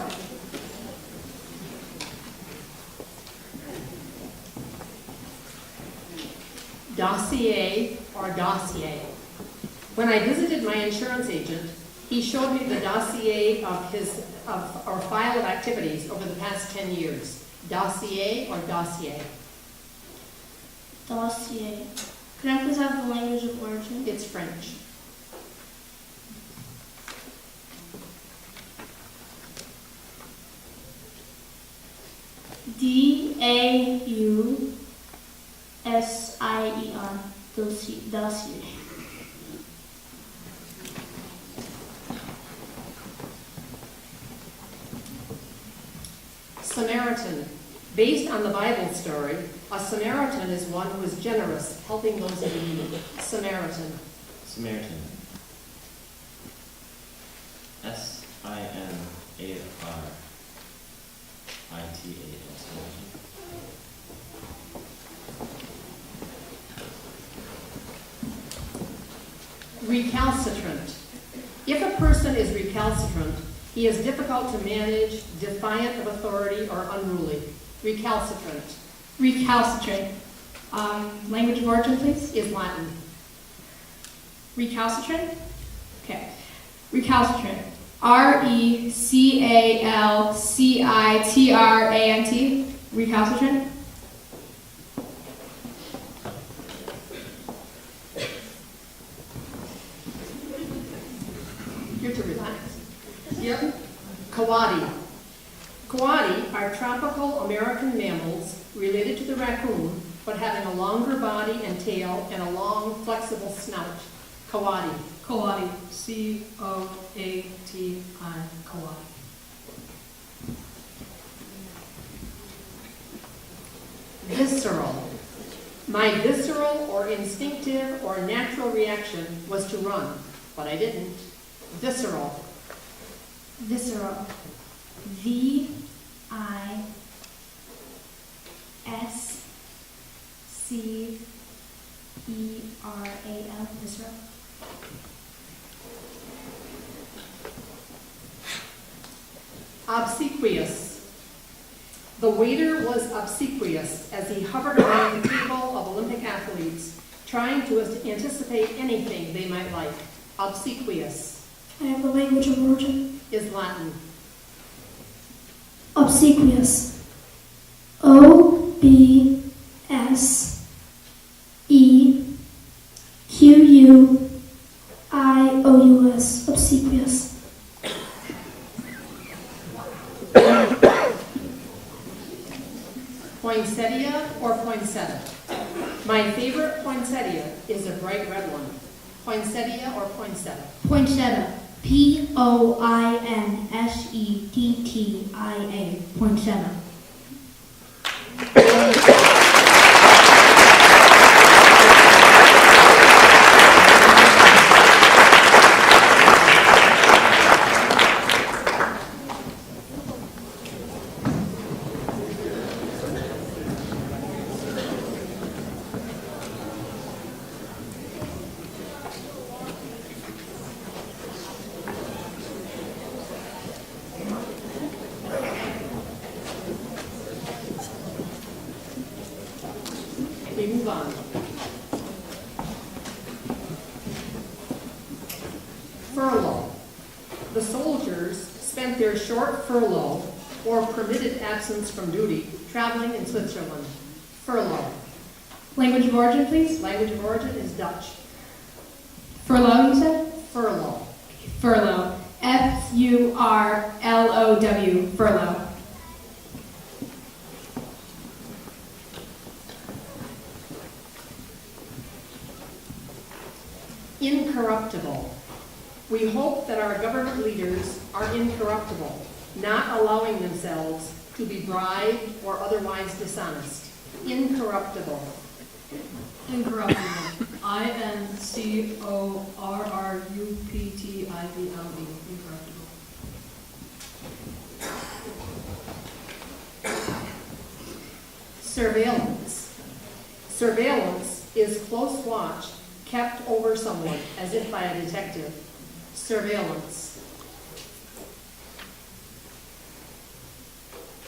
Dossier or dossier. When I visited my insurance agent, he showed me the dossier of our file of activities over the past 10 years. Dossier or dossier? Dossier. Can I please have the language of origin? It's French. D-A-U-S-I-E-R. Dossier. Samaritan. Based on the Bible story, a Samaritan is one who is generous, helping those in need. Samaritan. Samaritan. S-I-M-A-R-I-T-A-N. Samaritan. Recalcitrant. If a person is recalcitrant, he is difficult to manage, defiant of authority, or unruly. Recalcitrant. Recalcitrant. Language of origin, please. Is Latin. Recalcitrant? Okay. Recalcitrant. R-E-C-A-L-C-I-T-R-A-N-T. Recalcitrant. You're to relax. Yep. Coati. Coati are tropical American mammals related to the raccoon, but having a longer body and tail and a long, flexible snout. Coati. Coati. C-O-A-T-I. Coati. Visceral. My visceral or instinctive or natural reaction was to run, but I didn't. Visceral. Visceral. VISCERAL. Visceral. Obsequious. The waiter was obsequious as he hovered around the table of Olympic athletes, trying to anticipate anything they might like. Obsequious I have the language of origin. is Latin. Obsequious. OBSEQUIOUS. Obsequious. Poinsettia or poinsettia? My favorite poinsettia is a bright red one. Poinsettia or poinsettia? Poinsettia. POINSETTIA. Poinsettia. We move on. Furlough. The soldiers spent their short furlough or permitted absence from duty traveling in Switzerland. Furlough. Language of origin, please. Language of origin is Dutch. Furlough, you said? Furlough. Furlough. FURLOW. Furlough. Incorruptible. We hope that our government leaders are incorruptible, not allowing themselves to be bribed or otherwise dishonest. Incorruptible. Incorruptible. INCORRUPTIBLE. Incorruptible. Surveillance. Surveillance is close watch kept over someone as if by a detective. Surveillance.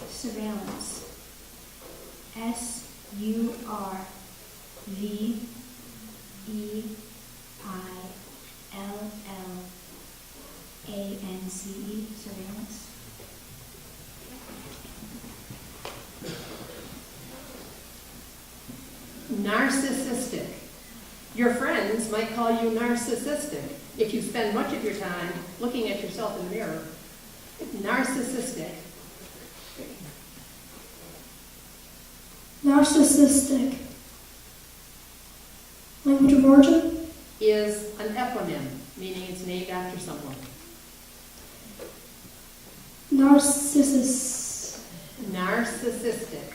Surveillance. SURVEILLANCE. Surveillance. Narcissistic. Your friends might call you narcissistic if you spend much of your time looking at yourself in the mirror. Narcissistic. Narcissistic. Language of origin? Is an eponym, meaning it's named after someone. Narcissus. Narcissistic.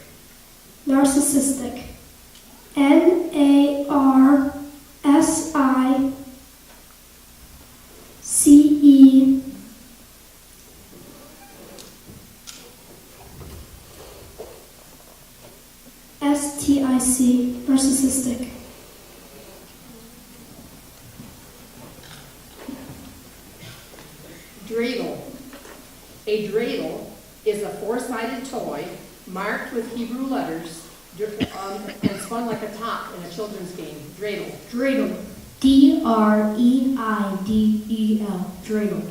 Narcissistic. NARSICE. STIC. Narcissistic. Dreidel. A dreidel is a four-sided toy marked with Hebrew letters and spun like a top in a children's game. Dreidel. Dreidel. DREIDEL. Dreidel.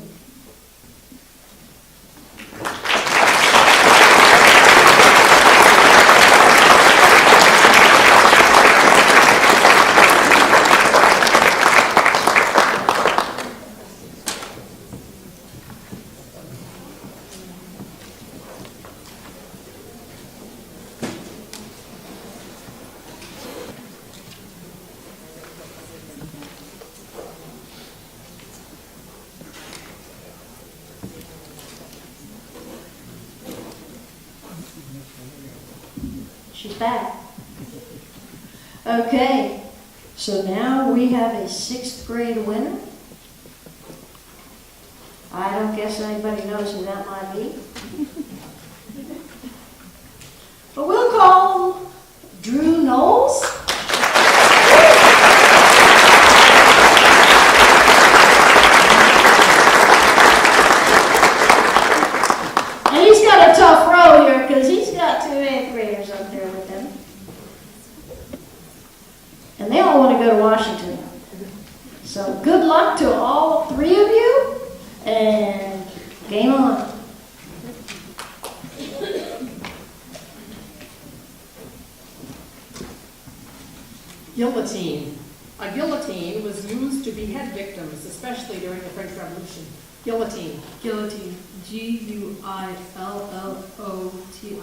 She's back. Okay, so now we have a 6th grade winner. I don't guess anybody knows who that might be. But we'll call him Drew Knowles. And he's got a tough row here because he's got 2 8th graders up there with him. And they all want to go to Washington. So good luck to all 3 of you, and game on. Guillotine. A guillotine was used to behead victims, especially during the French Revolution. Guillotine. Guillotine. Guillotine. Guillotine.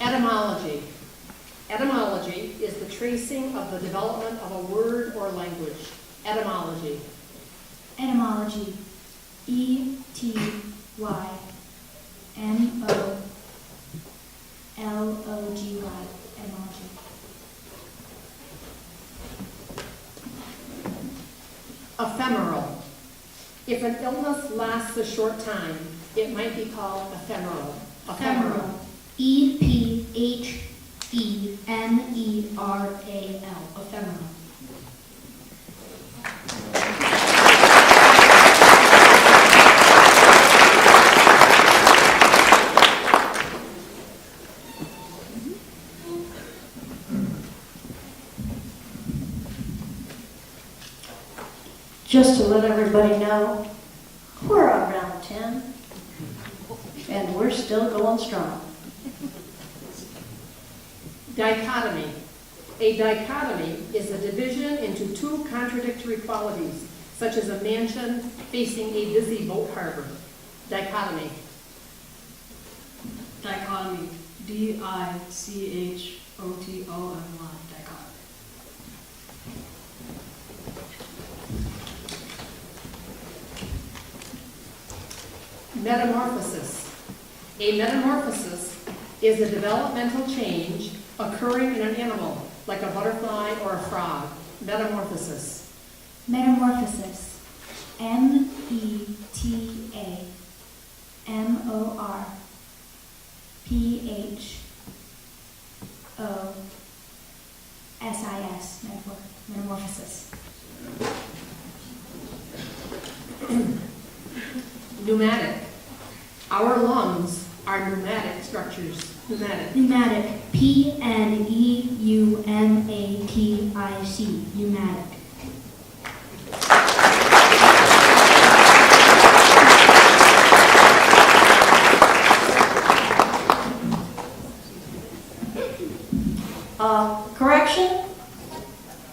Etymology. Etymology is the tracing of the development of a word or language. Etymology. Etymology. E-T-Y-M-O-L-O-G-Y. Etymology. Ephemeral. If an illness lasts a short time, it might be called ephemeral. Ephemeral. E-P-H-E-M-E-R-A-L. Ephemeral. Just to let everybody know, we're on round 10, and we're still going strong. Dichotomy. A dichotomy is a division into 2 contradictory qualities, such as a mansion facing a busy boat harbor. Dichotomy. Dichotomy. D-I-C-H-O-T-O-M-Y. Dichotomy. Metamorphosis. A metamorphosis is a developmental change occurring in an animal, like a butterfly or a frog. Metamorphosis. Metamorphosis. M-E-T-A-M-O-R-P-H-O-S-I-S. Metamorphosis. Pneumatic. Our lungs are pneumatic structures. Pneumatic. Pneumatic. P-N-E-U-M-A-T-I-C. Pneumatic. Correction,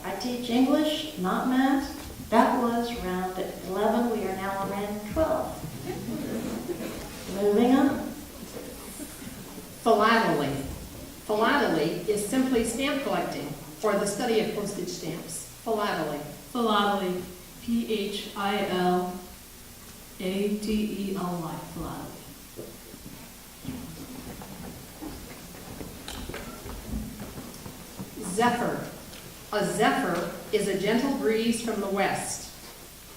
I teach English, not math. That was round 11. We are now on round 12. Moving on. Philately. Philately is simply stamp collecting, or the study of postage stamps. Philately. Philately. P-H-I-L-A-T-E-L-Y. Philately. Zephyr. A zephyr is a gentle breeze from the west.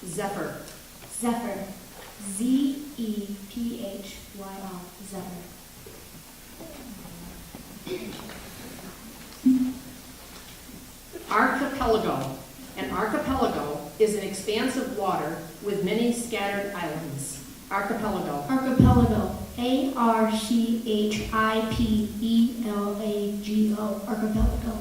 Zephyr. Zephyr. Z-E-P-H-Y-R. Zephyr. Archipelago. An archipelago is an expanse of water with many scattered islands. Archipelago. Archipelago. A-R-C-H-I-P-E-L-A-G-O. Archipelago.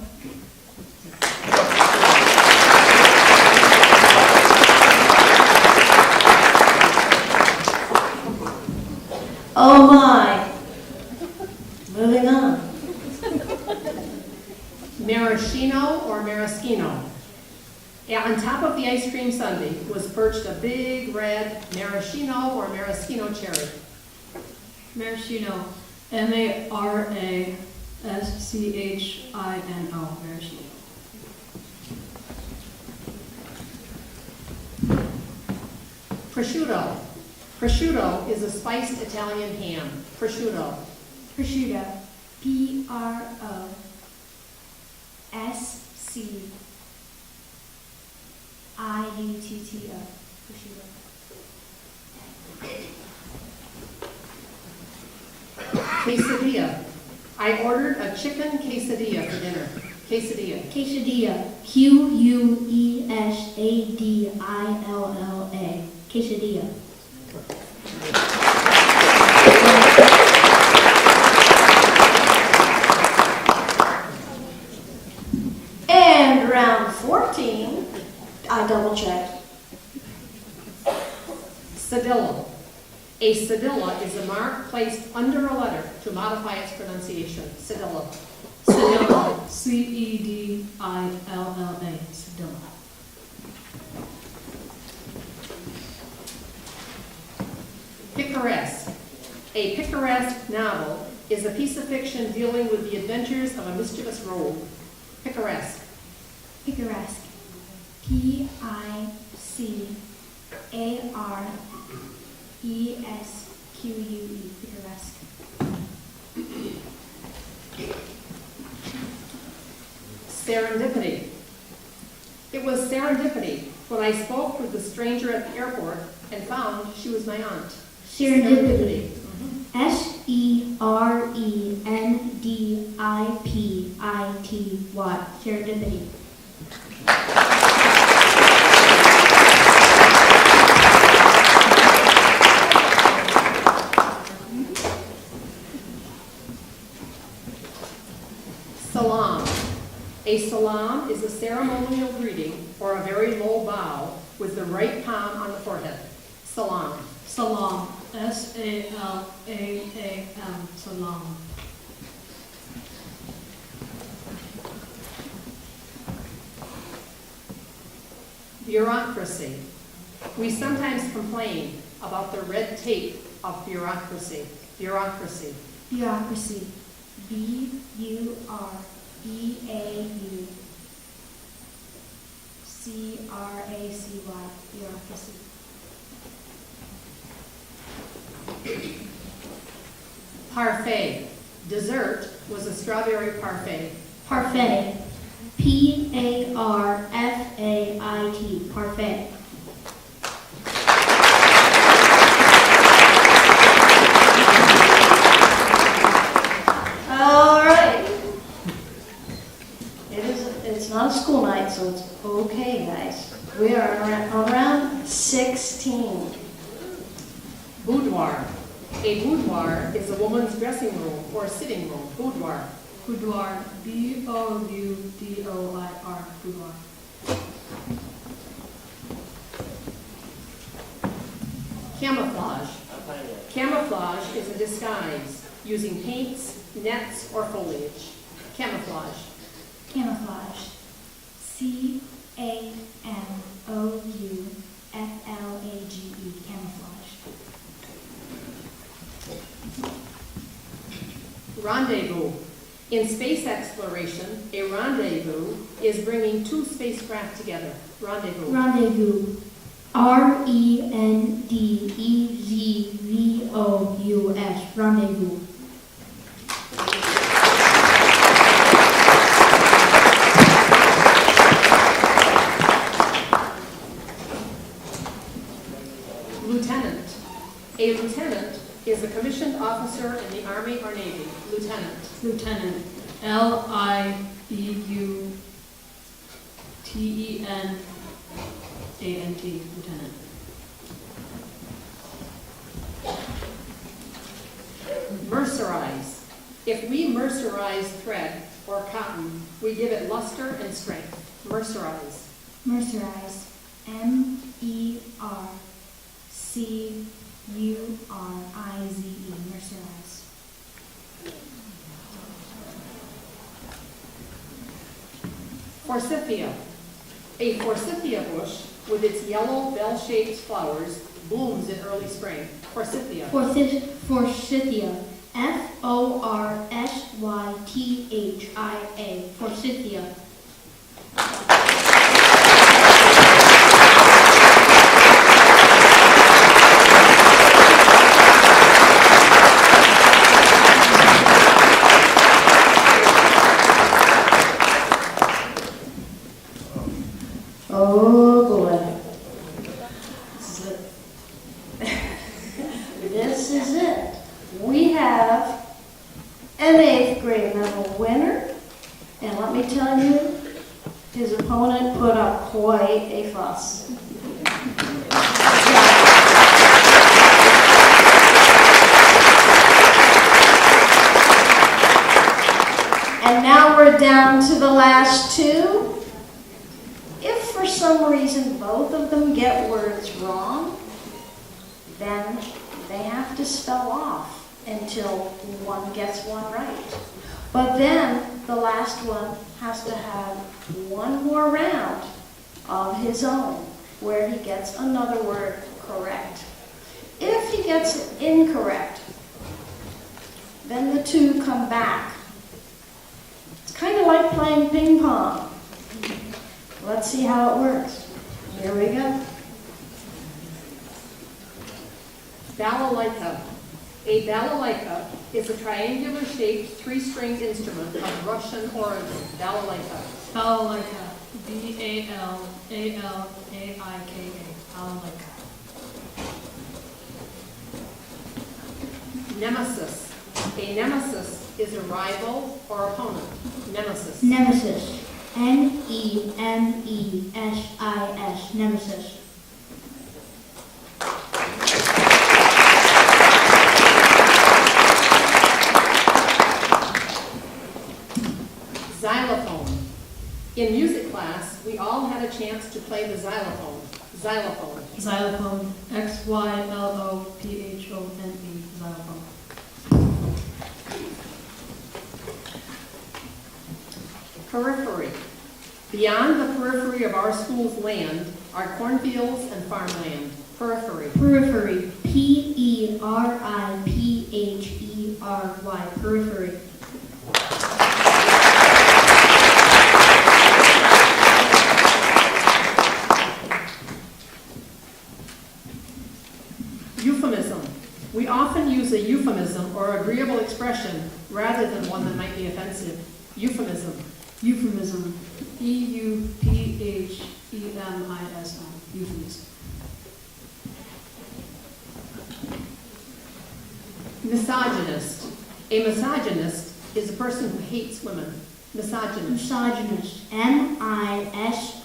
Oh my. Moving on. Maraschino or maraschino. On top of the ice cream sundae was perched a big red maraschino or maraschino cherry. Maraschino. M-A-R-A-S-C-H-I-N-O. Maraschino. Prosciutto. Prosciutto is a spiced Italian ham. Prosciutto. Prosciutto. P-R-O Quesadilla. Quesadilla. I ordered a chicken quesadilla for dinner. Quesadilla. Quesadilla. Quesadilla. Quesadilla. And round 14, I double checked. Cedilla. A cedilla is a mark placed under a letter to modify its pronunciation. Cedilla. Cedilla. Cedilla. Cedilla. Picaresque. A picaresque novel is a piece of fiction dealing with the adventures of a mischievous rogue. Picaresque. Picaresque. Picaresque. Picaresque. Serendipity. It was serendipity when I spoke with the stranger at the airport and found she was my aunt. Serendipity. Serendipity. Serendipity. Salam. A salam is a ceremonial greeting or a very low bow with the right palm on the forehead. Salam. Salam. Salam. Salam. Bureaucracy. We sometimes complain about the red tape of bureaucracy. Bureaucracy. Bureaucracy. Bureaucracy. Bureaucracy. Parfait. Dessert was a strawberry parfait. Parfait. Parfait. Parfait. All right. It's not a school night, so it's okay, guys. We are on round 16. Boudoir. A boudoir is a woman's dressing room or sitting room. Boudoir. Boudoir. Boudoir. Boudoir. Camouflage. Camouflage is a disguise using paints, nets, or foliage. Camouflage. Camouflage. Camouflage. Camouflage. Rendezvous. In space exploration, a rendezvous is bringing two spacecraft together. Rendezvous. Rendezvous. Rendezvous. Rendezvous. Lieutenant. A lieutenant is a commissioned officer in the Army or Navy. Lieutenant. Lieutenant. Lieutenant. Lieutenant. Mercerize. If we mercerize thread or cotton, we give it luster and strength. Mercerize. Mercerize. Mercurize. Mercerize. Forsythia. A forsythia bush with its yellow bell-shaped flowers blooms in early spring. Forsythia. Forsythia. Forsythia. Forsythia. is it. We have an 8th grade level winner, and let me tell you, his opponent put up quite a fuss. And now we're down to the last two. If for some reason both of them get words wrong, then they have to spell off until one gets one right. But then the last one has to have one more round of his own where he gets another word correct. If he gets it incorrect, then the two come back. It's kind of like playing ping pong. Let's see how it works. Here we go. Balalaika. A balalaika is a triangular-shaped 3-stringed instrument of Russian origin. Balalaika. Balalaika. Balalaika. Balalaika. Nemesis. A nemesis is a rival or opponent. Nemesis. Nemesis. Nemesis. Nemesis. Xylophone. In music class, we all had a chance to play the xylophone. Xylophone. Xylophone. Xylophone. Xylophone. Periphery. Beyond the periphery of our school's land are cornfields and farmland. Periphery. Periphery. Periphery. Periphery. Euphemism. We often use a euphemism or agreeable expression rather than one that might be offensive. Euphemism. Euphemism. Euphemism. Euphemism. Misogynist. A misogynist is a person who hates women. Misogynist. Misogynist. Misogynist.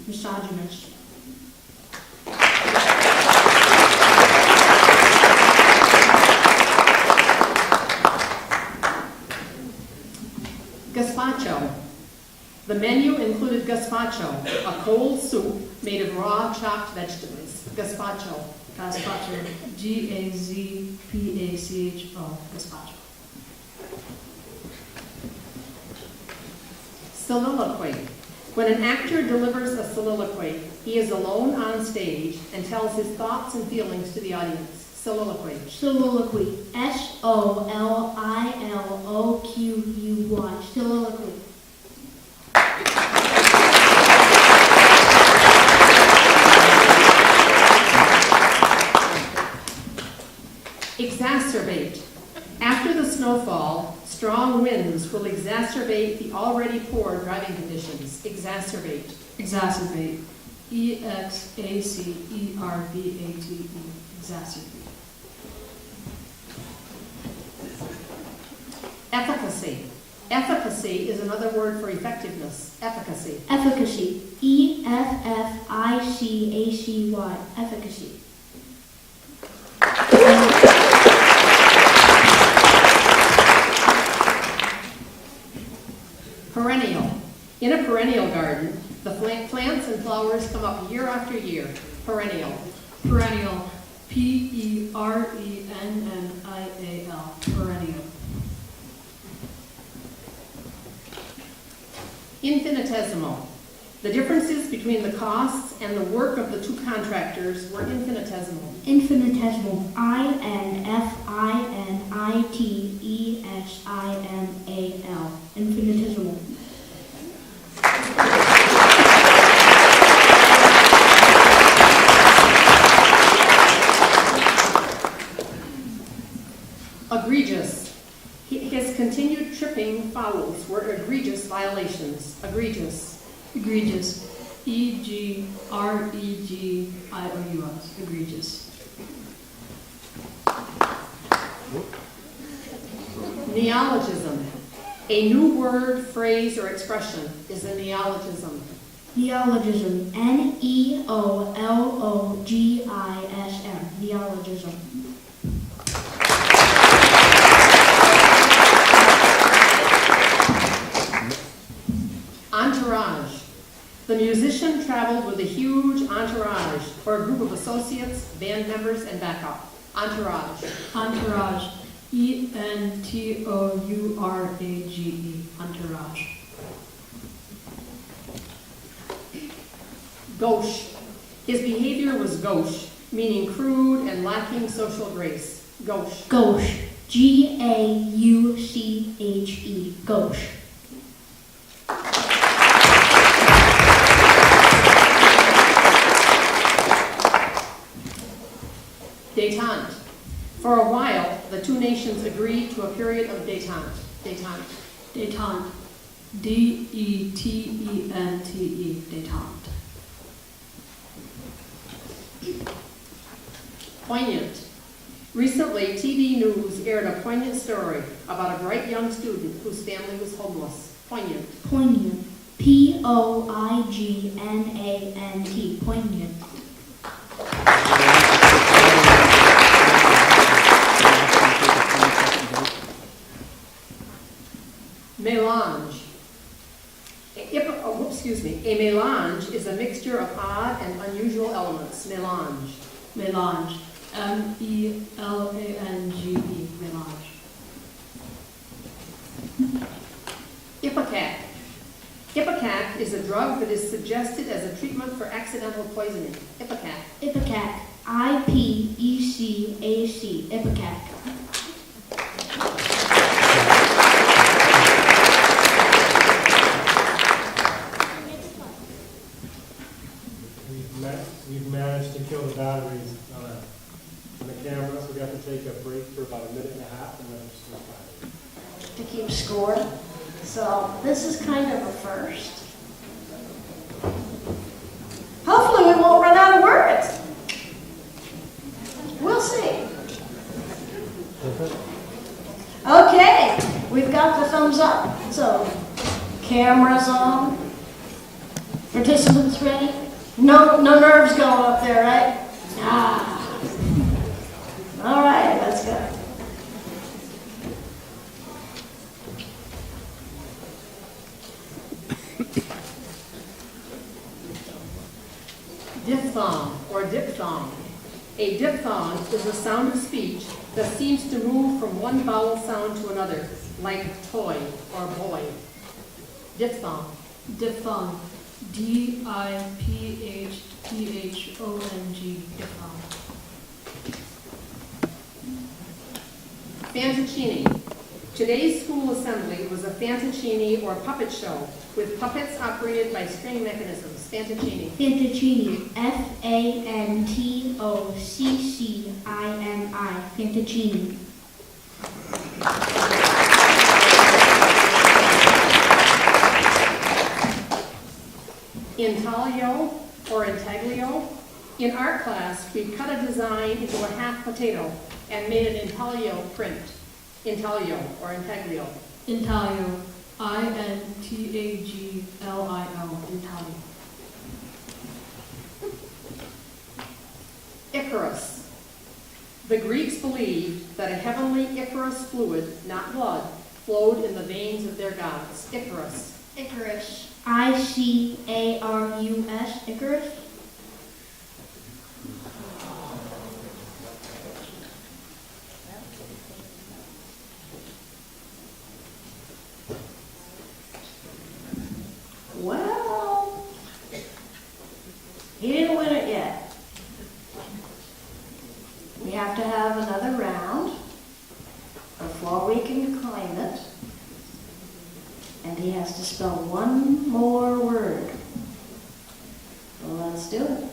Misogynist. Gazpacho. The menu included gazpacho, a cold soup made of raw chopped vegetables. Gazpacho. Gazpacho. Gazpacho. Gazpacho. Soliloquy. When an actor delivers a soliloquy, he is alone on stage and tells his thoughts and feelings to the audience. Soliloquy. Soliloquy. Soliloquy. Soliloquy. Exacerbate. After the snowfall, strong winds will exacerbate the already poor driving conditions. Exacerbate. Exacerbate. Exacerbate. Exacerbate. Efficacy. Efficacy is another word for effectiveness. Efficacy. Efficacy. Efficacy. Efficacy. Perennial. In a perennial garden, the plants and flowers come up year after year. Perennial. Perennial. Perennial. Perennial. Infinitesimal. The differences between the costs and the work of the two contractors were infinitesimal. Infinitesimal. Infinitesimal. Infinitesimal. Egregious. His continued tripping fouls were egregious violations. Egregious. Egregious. Egregious. Egregious. Neologism. A new word, phrase, or expression is a neologism. Neologism. Neologism. Neologism. Entourage. The musician traveled with a huge entourage, or a group of associates, band members, and backup. Entourage. Entourage. Entourage. Entourage. Gauche. His behavior was gauche, meaning crude and lacking social grace. Gauche. Gauche. Gauche. Gauche. Détente. For a while, the two nations agreed to a period of détente. Détente. Détente. D-E-T-E-N-T-E. Détente. Poignant. Recently, TV news aired a poignant story about a bright young student whose family was homeless. Poignant. Poignant. P-O-I-G-N-A-N-T. Poignant. Mélange. A mélange is a mixture of odd and unusual elements. Mélange. Mélange. M-E-L-A-N-G-E. Mélange. Ipecac. Ipecac is a drug that is suggested as a treatment for accidental poisoning. Ipecac. Ipecac. I-P-E-C-A-C. Ipecac. We've managed to kill the batteries on the camera, so we have to take a break for about a minute and a half, and then we're still back. To keep score. So this is kind of a first. Hopefully we won't run out of words. We'll see. Okay, we've got the thumbs up. So cameras on. Participants ready? No nerves going up there, right? Ah. All right, let's go. Diphthong or diphthong. A diphthong is a sound of speech that seems to move from one vowel sound to another, like toy or boy. Diphthong. Diphthong. D-I-P-H-T-H-O-N-G. Diphthong. Fantoccini. Today's school assembly was a fantoccini or puppet show with puppets operated by string mechanisms. Fantoccini. Fantoccini. F-A-N-T-O-C-C-I-N-I. Fantoccini. Intaglio or intaglio. In art class, we cut a design into a half potato and made an intaglio print. Intaglio or intaglio. Intaglio. I-N-T-A-G-L-I-O. Intaglio. Icarus. The Greeks believed that a heavenly Icarus fluid, not blood, flowed in the veins of their gods. Icarus. Icarus. I-C-A-R-U-S. Icarus. Well, he didn't win it yet. We have to have another round before we can claim it. And he has to spell one more word. Well, let's do it.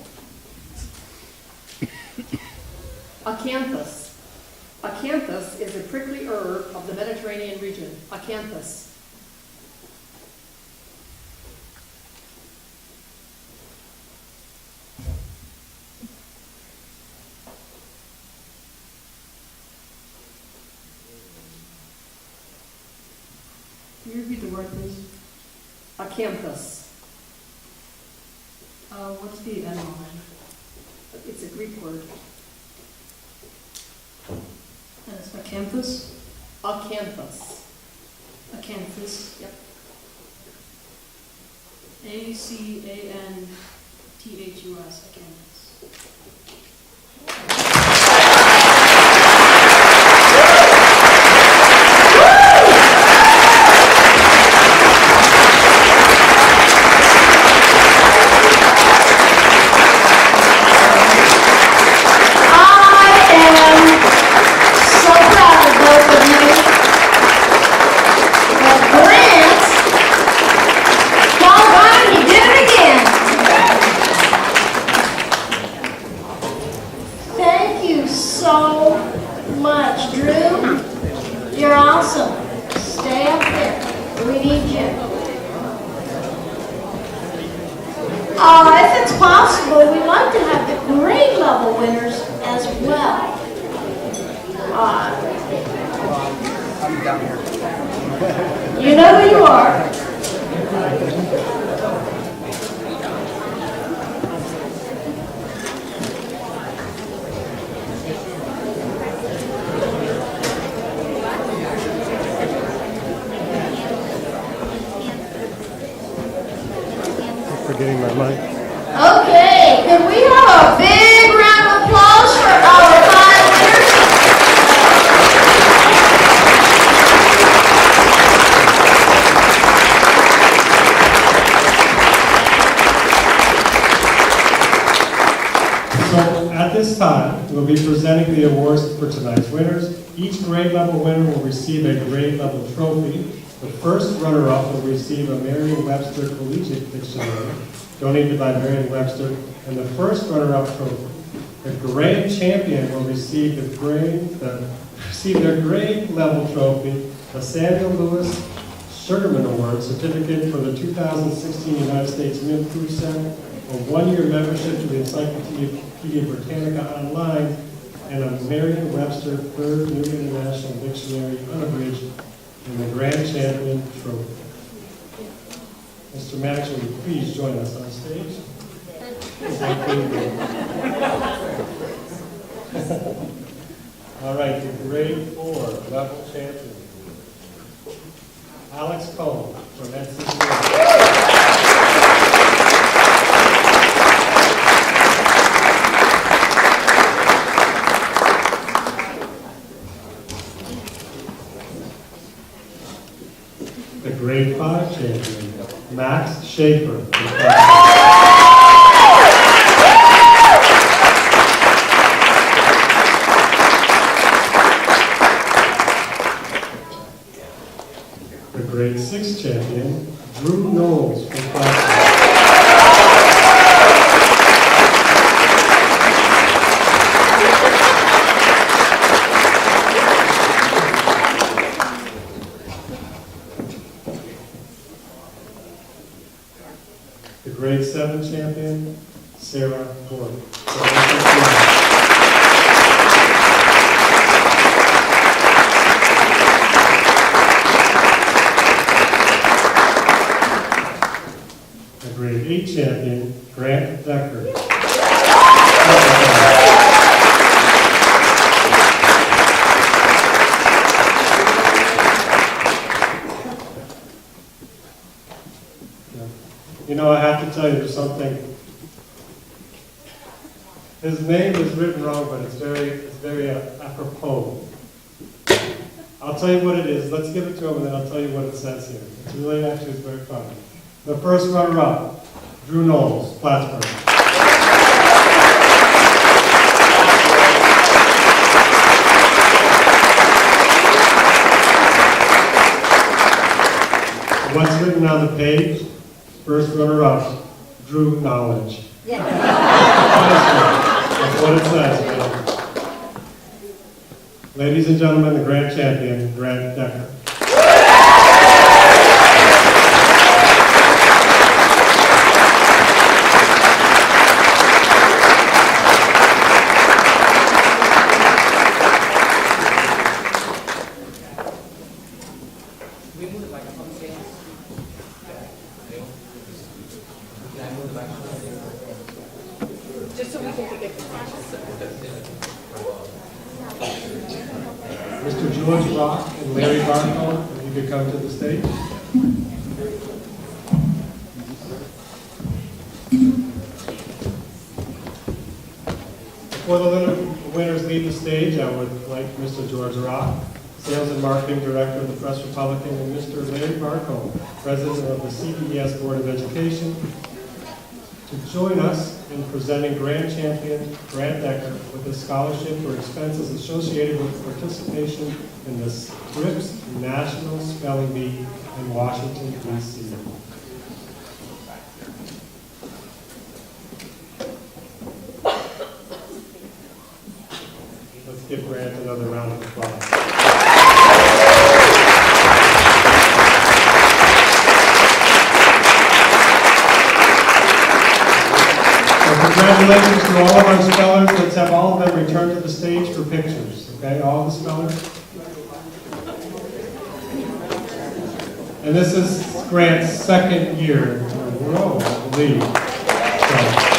Acanthus. Acanthus is a prickly herb of the Mediterranean region. Acanthus. Can you repeat the word, please? Acanthus. What's the N on It's a Greek word. And it's acanthus? Acanthus. Acanthus. Yep. A-C-A-N-T-H-U-S. Acanthus. If it's possible, we'd like to have the grade level winners as well. You know who you are. Forgetting my mic. Okay, can we have a big round of applause for our 5 winners? So at this time, we'll be presenting the awards for tonight's winners. Each grade level winner will receive a grade level trophy. The first runner-up will receive a Merriam-Webster Collegiate Dictionary, donated by Merriam-Webster, and the first runner-up trophy. The grade champion will receive their grade level trophy, the Samuel Lewis Sugarman Award certificate for the 2016 United States Mint Food Center, a 1-year membership to the Encyclopedia Britannica Online, and a Merriam-Webster Third New International Dictionary unabridged, and the Grand Champion Trophy. Mr. Maddox, will you please join us on stage? All right, the grade 4 level champion, Alex Cohen from NC. The grade 5 champion, Max Schaefer. The grade 6 champion, Drew Knowles from Plattsburgh. The grade 7 champion, Sarah Ford. The grade 8 champion, Grant Decker. You know, I have to tell you something. His name is written wrong, but it's very apropos. I'll tell you what it is. Let's give it to him, and then I'll tell you what it says here. It's really, actually, it's very funny. The first runner-up, Drew Knowles, Plattsburgh. What's written on the page? First runner-up, Drew Knowledge. Yeah. That's what it says. Man. Ladies and gentlemen, the grand champion, Grant Decker. We move it like a Mr. George Rock and Larry Barco, if you could come to the stage. Before the winners leave the stage, I would like Mr. George Rock, Sales and Marketing Director of the Press Republican, and Mr. Larry Barco, President of the CVES Board of Education, to join us in presenting Grand Champion Grant Decker with a scholarship for expenses associated with participation in the CVES National Spelling Bee in Washington, D.C. Let's give Grant another round of applause. Congratulations to all of our spellers. Let's have all of them return to the stage for pictures. Okay, all the spellers. And this is Grant's second year in a row, I believe. So,